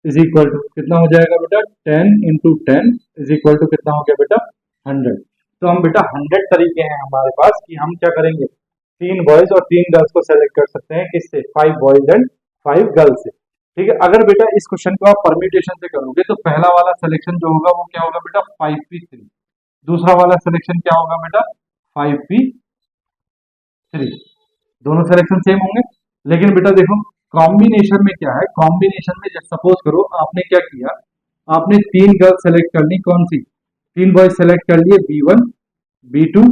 is equal to कितना हो जाएगा बेटा, 10 × 10 इज इक्वल टू कितना हो गया बेटा, 100। तो हम बेटा 100 तरीके हैं हमारे पास कि हम क्या करेंगे, 3 बॉयज और 3 गर्ल्स को सेलेक्ट कर सकते हैं, किससे, 5 बॉयज एंड 5 गर्ल्स से। ठीक है, अगर बेटा इस क्वेश्चन को आप परम्यूटेशन से करोगे तो पहला वाला सिलेक्शन जो होगा वो क्या होगा बेटा, 5P3। दूसरा वाला सिलेक्शन क्या होगा बेटा, 5P3। दोनों सिलेक्शन सेम होंगे। लेकिन बेटा देखो कॉम्बिनेशन में क्या है, कॉम्बिनेशन में जब सपोज करो आपने क्या किया, आपने 3 गर्ल्स सेलेक्ट कर ली, कौन सी, 3 बॉयज सेलेक्ट कर लिए, B1 B2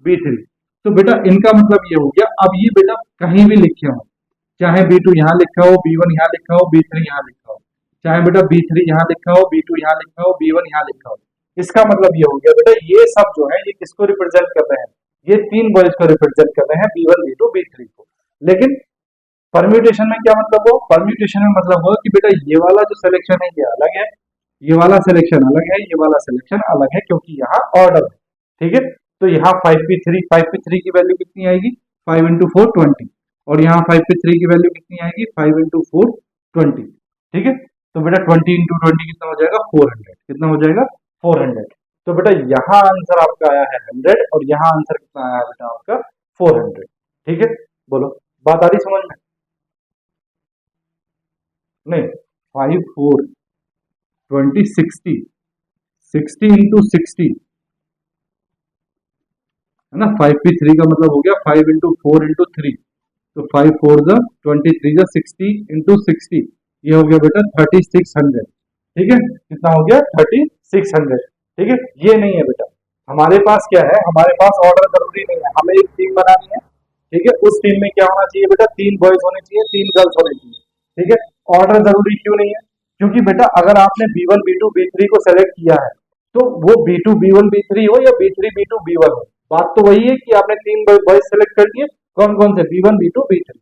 B3। तो बेटा इनका मतलब ये हो गया, अब ये बेटा कहीं भी लिखे हो, चाहे B2 यहाँ लिखा हो, B1 यहाँ लिखा हो, B3 यहाँ लिखा हो, चाहे बेटा B3 यहाँ लिखा हो, B2 यहाँ लिखा हो, B1 यहाँ लिखा हो, इसका मतलब ये हो गया बेटा ये सब जो है ये किसको रिप्रेजेंट कर रहे हैं, ये 3 बॉयज को रिप्रेजेंट कर रहे हैं, B1 B2 B3 को। लेकिन परम्यूटेशन में क्या मतलब हो, परम्यूटेशन में मतलब हो कि बेटा ये वाला जो सिलेक्शन है ये अलग है, ये वाला सिलेक्शन अलग है, ये वाला सिलेक्शन अलग है, क्योंकि यहाँ ऑर्डर है। ठीक है, तो यहाँ 5P3 की वैल्यू कितनी आएगी, 5 × 4 20, और यहाँ 5P3 की वैल्यू कितनी आएगी, 5 × 4 20। ठीक है, तो बेटा 20 × 20 कितना हो जाएगा, 400। कितना हो जाएगा, 400। तो बेटा यहाँ आंसर आपका आया है 100 और यहाँ आंसर कितना आया है बेटा आपका, 400। ठीक है, बोलो बात आ रही समझ में, नहीं, 5 4 20 60, 60 × 60 है ना। 5p3 का मतलब हो गया 5 × 4 × 3, तो 5 4 जा 23 जा 60 × 60, ये हो गया बेटा 3600। ठीक है, कितना हो गया 3600। ठीक है, ये नहीं है बेटा, हमारे पास क्या है, हमारे पास ऑर्डर जरूरी नहीं है, हमें एक टीम बनानी है। ठीक है, उस टीम में क्या होना चाहिए बेटा, 3 बॉयज होने चाहिए, 3 गर्ल्स होने चाहिए। ठीक है, ऑर्डर जरूरी क्यों नहीं है, क्योंकि बेटा अगर आपने B1 B2 B3 को सेलेक्ट किया है, तो वो B2 B1 B3 हो या B3 B2 B1 हो, बात तो वही है कि आपने 3 बॉयज सेलेक्ट कर दिए। कौन कौन से, B1 B2 B3।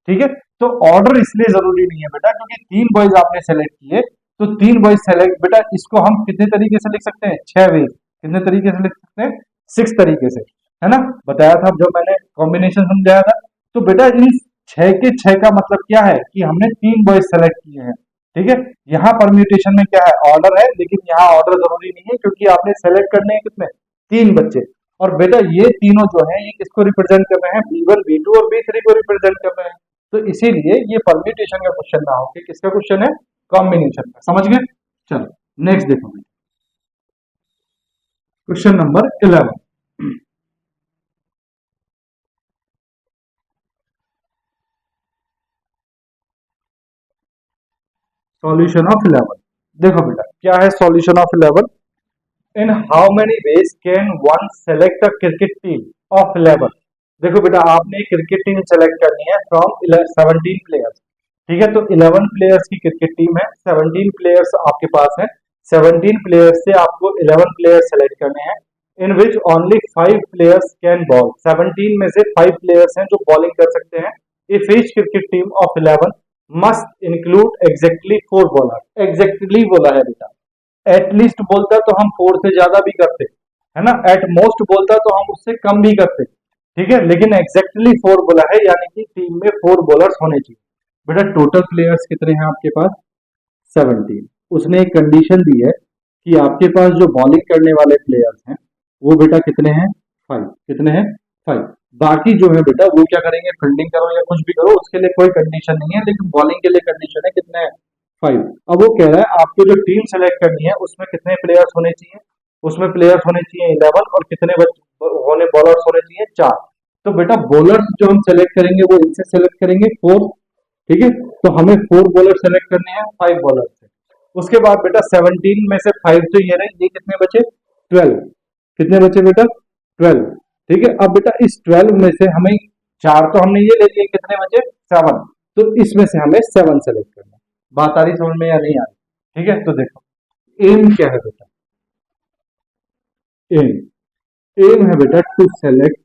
ठीक है, तो ऑर्डर इसलिए जरूरी नहीं है बेटा, क्योंकि 3 बॉयज आपने सेलेक्ट किए, तो 3 बॉयज सेलेक्ट, बेटा इसको हम कितने तरीके से लिख सकते हैं, 6 वे, कितने तरीके से लिख सकते हैं, 6 तरीके से, है ना। बताया था जब मैंने कॉम्बिनेशन समझाया था। तो बेटा इन 6 के 6 का मतलब क्या है कि हमने 3 बॉयज सेलेक्ट किए हैं। ठीक है, यहाँ परम्यूटेशन में क्या है, ऑर्डर है, लेकिन यहाँ ऑर्डर जरूरी नहीं है, क्योंकि आपने सेलेक्ट करने हैं कितने, 3 बच्चे। और बेटा ये तीनों जो है ये किसको रिप्रेजेंट कर रहे हैं, B1 B2 और B3 को रिप्रेजेंट कर रहे हैं। तो इसीलिए ये परम्यूटेशन का क्वेश्चन ना होके किसका क्वेश्चन है, कॉम्बिनेशन का। समझ गए, चलो नेक्स्ट देखो, क्वेश्चन नंबर 11, सॉल्यूशन ऑफ 11। देखो बेटा क्या है solution of 11, in how many ways can one select a cricket team of 11। देखो बेटा आपने क्रिकेट टीम सेलेक्ट करनी है फ्रॉम 17 प्लेयर्स। ठीक है, तो 11 प्लेयर्स की क्रिकेट टीम है, 17 प्लेयर्स आपके पास है, 17 प्लेयर्स से आपको 11 प्लेयर्स सेलेक्ट करने हैं, in which only 5 players can bowl. 17 में से 5 प्लेयर्स हैं जो बॉलिंग कर सकते हैं। If each cricket team of 11 must include exactly 4 bowler. Exactly बोला है बेटा, एटलीस्ट बोलता तो हम 4 से ज्यादा भी करते, है ना, एट मोस्ट बोलता तो हम उससे कम भी करते। ठीक है, लेकिन एग्जैक्टली 4 बोला है, यानी कि टीम में 4 बॉलर्स होने चाहिए। बेटा टोटल प्लेयर्स कितने हैं आपके पास, 17। उसने एक कंडीशन दी है कि आपके पास जो बॉलिंग करने वाले प्लेयर्स हैं वो बेटा कितने हैं, 5। कितने हैं, 5। बाकी जो है बेटा वो क्या करेंगे, फील्डिंग करो या कुछ भी करो, उसके लिए कोई कंडीशन नहीं है, लेकिन बॉलिंग के लिए कंडीशन है, कितने हैं, 5। अब वो कह रहा है आपको जो टीम सेलेक्ट करनी है उसमें कितने प्लेयर्स होने चाहिए, उसमें प्लेयर्स होने चाहिए 11, और कितने होने बॉलर्स होने चाहिए, 4। तो बेटा बॉलर्स जो हम सेलेक्ट करेंगे वो इनसे सेलेक्ट करेंगे 4। ठीक है, तो हमें 4 बॉलर सेलेक्ट करने हैं 5 बॉलर से। उसके बाद बेटा 17 में से 5 तो ये रहे, ये कितने बचे, 12। कितने बचे बेटा, 12। ठीक है, अब बेटा इस 12 में से हमें 4 तो हमने ये ले लिए, कितने बचे, 7। तो इसमें से हमें 7 सेलेक्ट करना है। बात आ रही समझ में या नहीं आ रही। ठीक है, तो देखो एम क्या है बेटा, एम, एम है बेटा to select,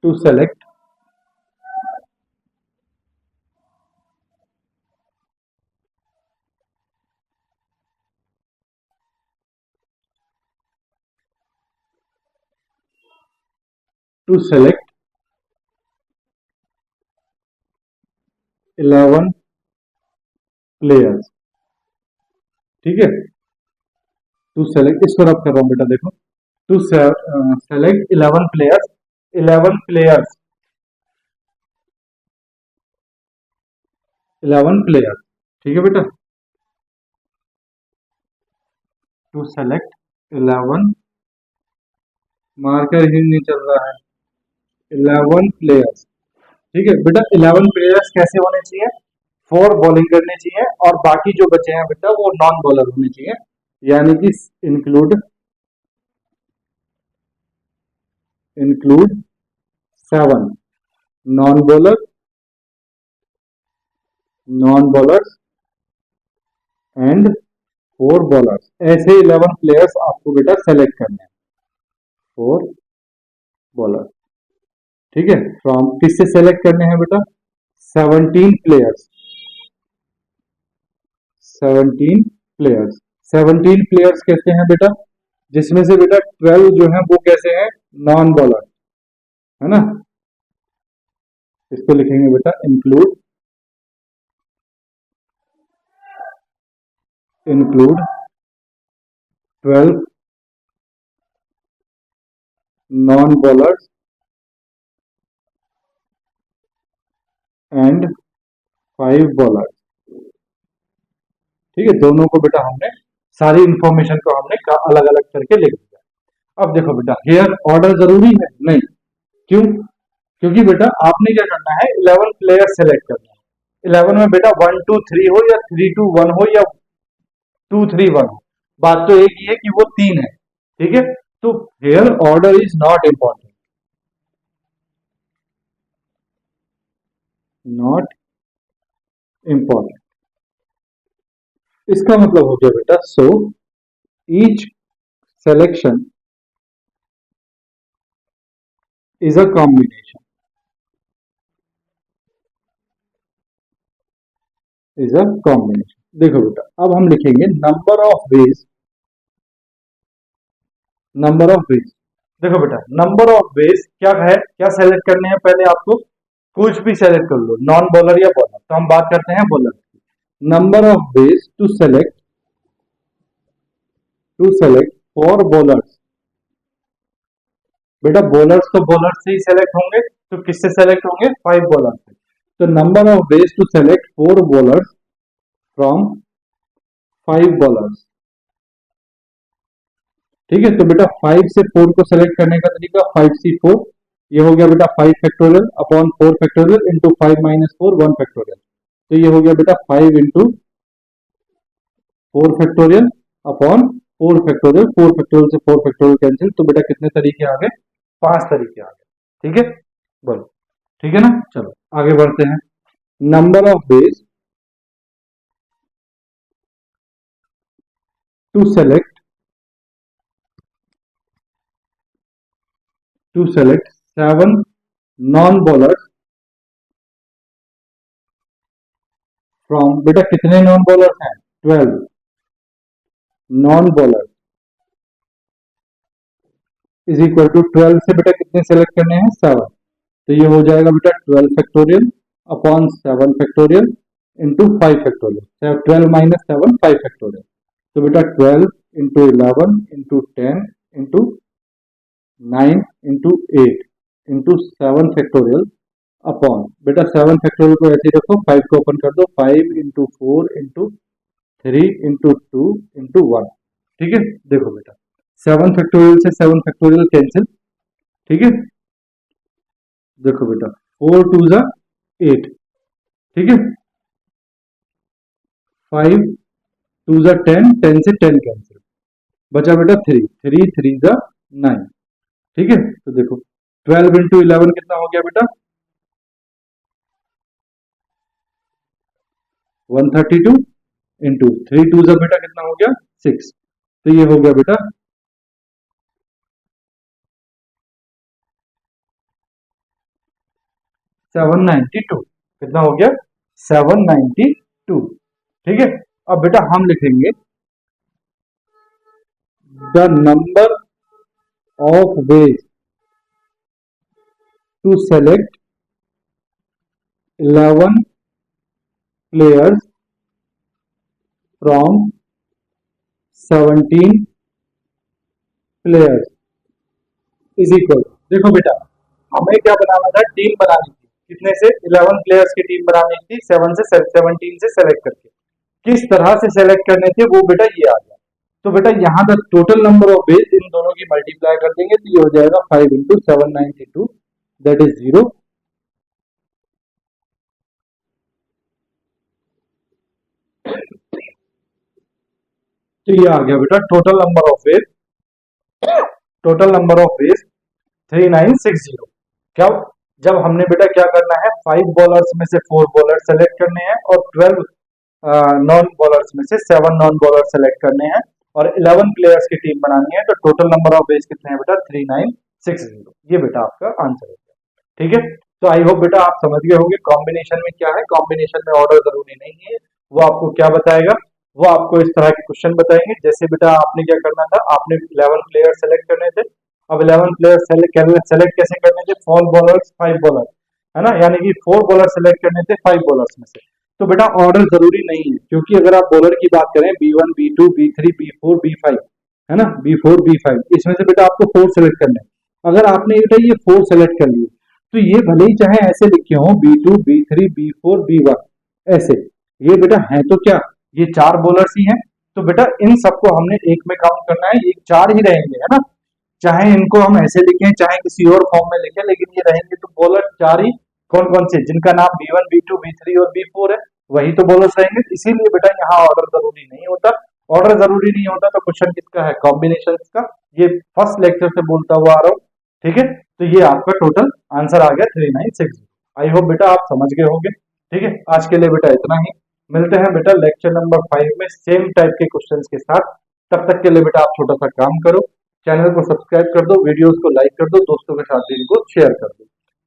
to select to select 11 players. ठीक है, टू सेलेक्ट, इसको रब कर रहा हूं बेटा, देखो to select 11 players, 11 players, 11 players. ठीक है बेटा, टू सेलेक्ट 11, मार्कर ही नहीं चल रहा है, 11 प्लेयर्स। ठीक है बेटा, 11 प्लेयर्स कैसे होने चाहिए, 4 बॉलिंग करने चाहिए, और बाकी जो बचे हैं बेटा वो नॉन बॉलर होने चाहिए, यानी कि include, include 7 non bowler, non bowlers and 4 bowlers. ऐसे 11 प्लेयर्स आपको बेटा सेलेक्ट करने हैं, 4 बॉलर। ठीक है, फ्रॉम किससे सेलेक्ट करने हैं बेटा, 17 प्लेयर्स, 17 प्लेयर्स। 17 प्लेयर्स कैसे हैं बेटा, जिसमें से बेटा 12 जो है वो कैसे हैं, नॉन बॉलर, है ना। इसको लिखेंगे बेटा include, include 12 non bowlers and 5 bowlers. ठीक है, दोनों को बेटा हमने सारी इंफॉर्मेशन को हमने अलग अलग करके लिख दिया। अब देखो बेटा, हेयर ऑर्डर जरूरी है? नहीं। क्यों? क्योंकि बेटा आपने क्या करना है, 11 प्लेयर सेलेक्ट करना है। 11 में बेटा 1 2 3 हो या 3 2 1 हो या 2 3 1 हो, बात तो एक ही है कि वो तीन है। ठीक है, तो here order is not important, not important. इसका मतलब हो गया बेटा, so each selection is a combination, is a combination. देखो बेटा, अब हम लिखेंगे number of ways, number of ways. देखो बेटा, नंबर ऑफ वेज क्या है, क्या सेलेक्ट करने हैं, पहले आपको कुछ भी सेलेक्ट कर लो, नॉन बॉलर या बॉलर, तो हम बात करते हैं बॉलर की। Number of ways to select for bowlers. बेटा बॉलर्स तो बॉलर से ही सेलेक्ट होंगे, तो किससे सेलेक्ट होंगे, 5 बॉलर से। तो number of ways to select 4 bowlers from 5 bowlers. ठीक है, तो बेटा 5 से 4 को सेलेक्ट करने का तरीका 5C4, ये हो गया बेटा 5 factorial upon 4 factorial into 5 minus 4 1 factorial. तो ये हो गया बेटा 5 into 4 factorial upon 4 factorial, 4 factorial से 4 फैक्टोरियल कैंसिल, तो बेटा कितने तरीके आ गए, 5 तरीके आ गए। ठीक है, बोलो, ठीक है ना। चलो आगे बढ़ते हैं। Number of ways to select 7 non bowlers from, बेटा कितने नॉन बॉलर्स हैं, 12 non bowler is equal to 12 से बेटा कितने सेलेक्ट करने हैं, 7। तो ये हो जाएगा बेटा 12 factorial upon 7 factorial into 5 factorial, 12 minus 7 5 factorial. तो बेटा 12 into 11 into 10 into 9 into 8 into 7 factorial upon, बेटा 7 फैक्टोरियल को ऐसे ही रखो, 5 को ओपन कर दो, 5 इंटू 4 इंटू 3 इंटू 2 इंटू 1। ठीक है, देखो बेटा 7 फैक्टोरियल से 7 फैक्टोरियल कैंसिल। ठीक है, देखो बेटा 4 2 जा 8, ठीक है, 5 2 जा 10, 10 से 10 कैंसिल, बचा बेटा 3 3 3 जा 9। ठीक है, तो देखो 12 इंटू 11 कितना हो गया बेटा, 132 इंटू 3 2 जा बेटा कितना हो गया, 6। तो ये हो गया बेटा 792, कितना हो गया, 792। ठीक है, अब बेटा हम लिखेंगे the number of ways to select 11 players from 17 players is equal. देखो बेटा हमें क्या बनाना था, टीम बनानी थी, कितने से, 11 प्लेयर्स की टीम बनानी थी, 7 से 17 से सेलेक्ट करके। किस तरह से सेलेक्ट करने थे वो बेटा ये आ गया। तो बेटा यहाँ तक total number of ways in दोनों की मल्टीप्लाई कर देंगे, तो ये हो जाएगा 5 इंटू 792, दैट इज 0। तो ये आ गया बेटा total number of veg, total number of veg 3960। क्या, जब हमने बेटा क्या करना है, 5 बॉलर्स में से 4 बॉलर सेलेक्ट करने हैं और 12 नॉन बॉलर्स में से 7 नॉन बॉलर सेलेक्ट करने हैं और 11 प्लेयर्स की टीम बनानी है, तो टोटल नंबर ऑफ वेज कितने हैं बेटा, 3960। ये बेटा आपका आंसर है। ठीक है, तो आई होप बेटा आप समझ गए होंगे कॉम्बिनेशन में क्या है। कॉम्बिनेशन में ऑर्डर जरूरी नहीं है, वो आपको क्या बताएगा, वो आपको इस तरह के क्वेश्चन बताएंगे। जैसे बेटा आपने क्या करना था, आपने 11 प्लेयर सेलेक्ट करने थे। अब 11 प्लेयर सेलेक्ट कैसे करने थे, 4 बॉलर्स 5 बॉलर, है ना, यानी कि 4 बॉलर सेलेक्ट करने थे 5 बॉलर्स में से। तो बेटा ऑर्डर जरूरी नहीं है, क्योंकि अगर आप बॉलर की बात करें B1 B2 B3 B4 B5, है ना, B4 B5, इसमें से बेटा आपको 4 सेलेक्ट करने हैं। अगर आपने बेटा ये 4 सेलेक्ट कर लिए, तो ये भले ही चाहे ऐसे लिखे हों B2 B3 B4 B1 ऐसे, ये बेटा है तो क्या, ये 4 बॉलर्स ही हैं। तो बेटा इन सबको हमने एक में काउंट करना है, ये चार ही रहेंगे, है ना। चाहे इनको हम ऐसे लिखें चाहे किसी और फॉर्म में लिखें, लेकिन ये रहेंगे तो बोलर चार ही। कौन कौन से, जिनका नाम B1 B2 B3 और B4 है, वही तो बोलर्स रहेंगे। इसीलिए बेटा यहाँ ऑर्डर जरूरी नहीं होता। ऑर्डर जरूरी नहीं होता तो क्वेश्चन किसका है, कॉम्बिनेशन का। ये फर्स्ट लेक्चर से बोलता हुआ आ रहा हूँ, ठीक है। तो ये आपका टोटल आंसर आ गया 3960। आई होप बेटा आप समझ गए होंगे, ठीक है। आज के लिए बेटा इतना ही, मिलते हैं बेटा लेक्चर नंबर 5 में सेम टाइप के क्वेश्चंस के साथ। तब तक के लिए बेटा आप छोटा सा काम करो, चैनल को सब्सक्राइब कर दो, वीडियोस को लाइक कर दो, दोस्तों के साथ भी इनको शेयर कर दो,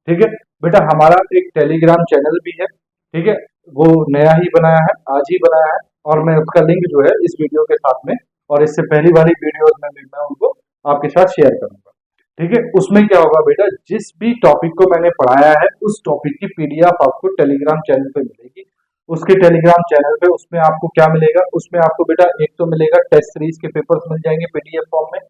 ठीक है। बेटा हमारा एक टेलीग्राम चैनल भी है, ठीक है, वो नया ही बनाया है, आज ही बनाया है, और मैं उसका लिंक जो है इस वीडियो के साथ में और इससे पहली वाली वीडियोस में भी मैं उनको आपके साथ शेयर करूंगा, ठीक है। उसमें क्या होगा बेटा, जिस भी टॉपिक को मैंने पढ़ाया है उस टॉपिक की PDF आपको टेलीग्राम चैनल पे मिलेगी। उसके टेलीग्राम चैनल पे उसमें आपको क्या मिलेगा, उसमें आपको बेटा एक तो मिलेगा टेस्ट सीरीज के पेपर्स मिल जाएंगे PDF फॉर्म में।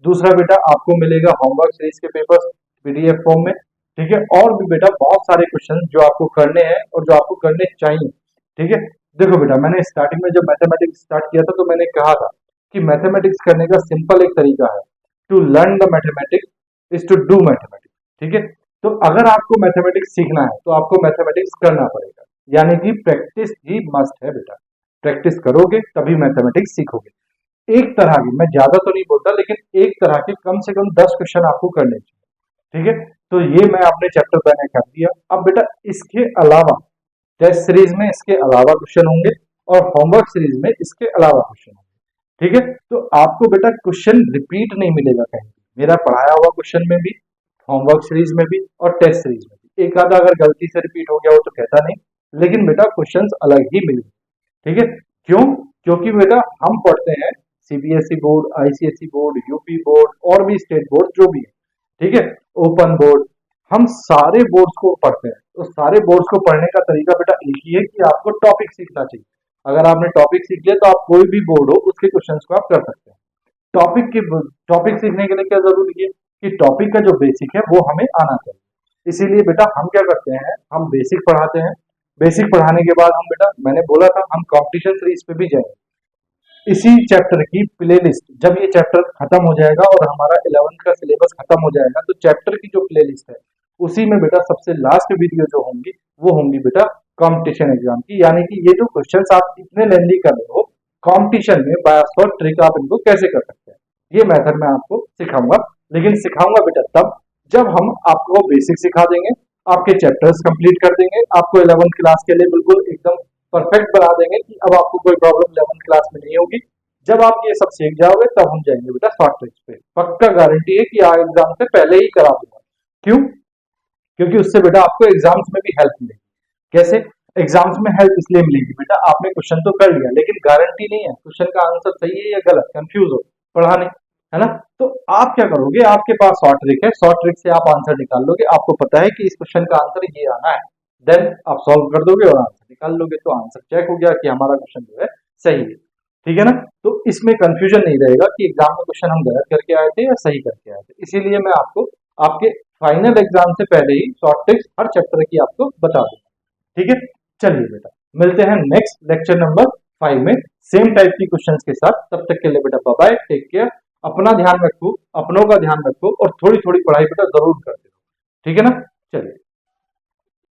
दूसरा बेटा आपको मिलेगा होमवर्क सीरीज के पेपर्स PDF फॉर्म में, ठीक है। और भी बेटा बहुत सारे क्वेश्चन जो आपको करने हैं और जो आपको करने चाहिए, ठीक है। देखो बेटा मैंने स्टार्टिंग में जब मैथमेटिक्स स्टार्ट किया था तो मैंने कहा था कि मैथमेटिक्स करने का सिंपल एक तरीका है, to learn the mathematics is to do mathematics, ठीक है। तो अगर आपको मैथमेटिक्स सीखना है तो आपको मैथमेटिक्स करना पड़ेगा, यानी कि प्रैक्टिस ही मस्ट है बेटा। प्रैक्टिस करोगे तभी मैथमेटिक्स सीखोगे। एक तरह की, मैं ज्यादा तो नहीं बोलता, लेकिन एक तरह के कम से कम 10 क्वेश्चन आपको करने चाहिए, ठीक है। तो ये मैं अपने चैप्टर मैंने कर दिया। अब बेटा इसके अलावा टेस्ट सीरीज में इसके अलावा क्वेश्चन होंगे और होमवर्क सीरीज में इसके अलावा क्वेश्चन होंगे, ठीक है। तो आपको बेटा क्वेश्चन रिपीट नहीं मिलेगा कहीं भी, मेरा पढ़ाया हुआ क्वेश्चन में भी, होमवर्क सीरीज में भी और टेस्ट सीरीज में भी। एक आधा अगर गलती से रिपीट हो गया हो तो कहता नहीं, लेकिन बेटा क्वेश्चन अलग ही मिलेंगे, ठीक है। क्यों? क्योंकि बेटा हम पढ़ते हैं CBSE board, ICSE board, UP board और भी स्टेट बोर्ड जो भी है, ठीक है, ओपन बोर्ड, हम सारे बोर्ड्स को पढ़ते हैं। तो सारे बोर्ड्स को पढ़ने का तरीका बेटा एक ही है कि आपको टॉपिक सीखना चाहिए। अगर आपने टॉपिक सीख लिया तो आप कोई भी बोर्ड हो उसके क्वेश्चंस को आप कर सकते हैं। टॉपिक सीखने के लिए क्या जरूरी है कि टॉपिक का जो बेसिक है वो हमें आना चाहिए। इसीलिए बेटा हम क्या करते हैं, हम बेसिक पढ़ाते हैं। बेसिक पढ़ाने के बाद हम बेटा, मैंने बोला था हम कंपटीशन सीरीज पे भी जाएंगे। इसी चैप्टर की प्लेलिस्ट, जब ये चैप्टर खत्म हो जाएगा और हमारा 11th का सिलेबस खत्म हो जाएगा तो चैप्टर की जो प्लेलिस्ट है उसी में बेटा सबसे लास्ट वीडियो जो होंगी वो होंगी बेटा कंपटीशन एग्जाम की। यानी कि ये जो क्वेश्चंस आप इतने लेंदी कर रहे हो कंपटीशन में, बाय शॉर्ट ट्रिक आप इनको कैसे कर सकते हैं, ये मेथड मैं आपको सिखाऊंगा। लेकिन सिखाऊंगा बेटा तब जब हम आपको बेसिक सिखा देंगे, आपके चैप्टर्स कंप्लीट कर देंगे, आपको 11th क्लास के लिए बिल्कुल एकदम परफेक्ट बना देंगे कि अब आपको कोई प्रॉब्लम 11th क्लास में नहीं होगी। जब आप ये सब सीख जाओगे तब हम जाएंगे बेटा शॉर्ट ट्रिक्स पे। पक्का गारंटी है कि एग्जाम से पहले ही करा दूंगा। क्यों? क्योंकि उससे बेटा आपको एग्जाम्स में भी हेल्प मिलेगी। कैसे? एग्जाम्स में हेल्प इसलिए मिलेगी बेटा, आपने क्वेश्चन तो कर लिया लेकिन गारंटी नहीं है क्वेश्चन का आंसर सही है या गलत, कंफ्यूज हो पढ़ाने, है ना। तो आप क्या करोगे, आपके पास शॉर्ट ट्रिक है, शॉर्ट ट्रिक से आप आंसर निकाल लोगे। आपको पता है कि इस क्वेश्चन का आंसर ये आना है, देन आप सॉल्व कर दोगे और आंसर निकाल लोगे, तो आंसर चेक हो गया कि हमारा क्वेश्चन जो है सही है, ठीक है ना। तो इसमें कंफ्यूजन नहीं रहेगा कि एग्जाम में क्वेश्चन हम गलत करके आए थे या सही करके आए थे। इसीलिए मैं आपको आपके फाइनल एग्जाम से पहले ही शॉर्ट ट्रिक्स हर चैप्टर की आपको बता दूंगा, ठीक है। चलिए बेटा मिलते हैं नेक्स्ट लेक्चर नंबर 5 में सेम टाइप की क्वेश्चंस के साथ। तब तक के लिए बेटा बाय बाय, टेक केयर, अपना ध्यान रखो, अपनों का ध्यान रखो और थोड़ी थोड़ी पढ़ाई बेटा जरूर करते रहो, ठीक है ना। चलिए।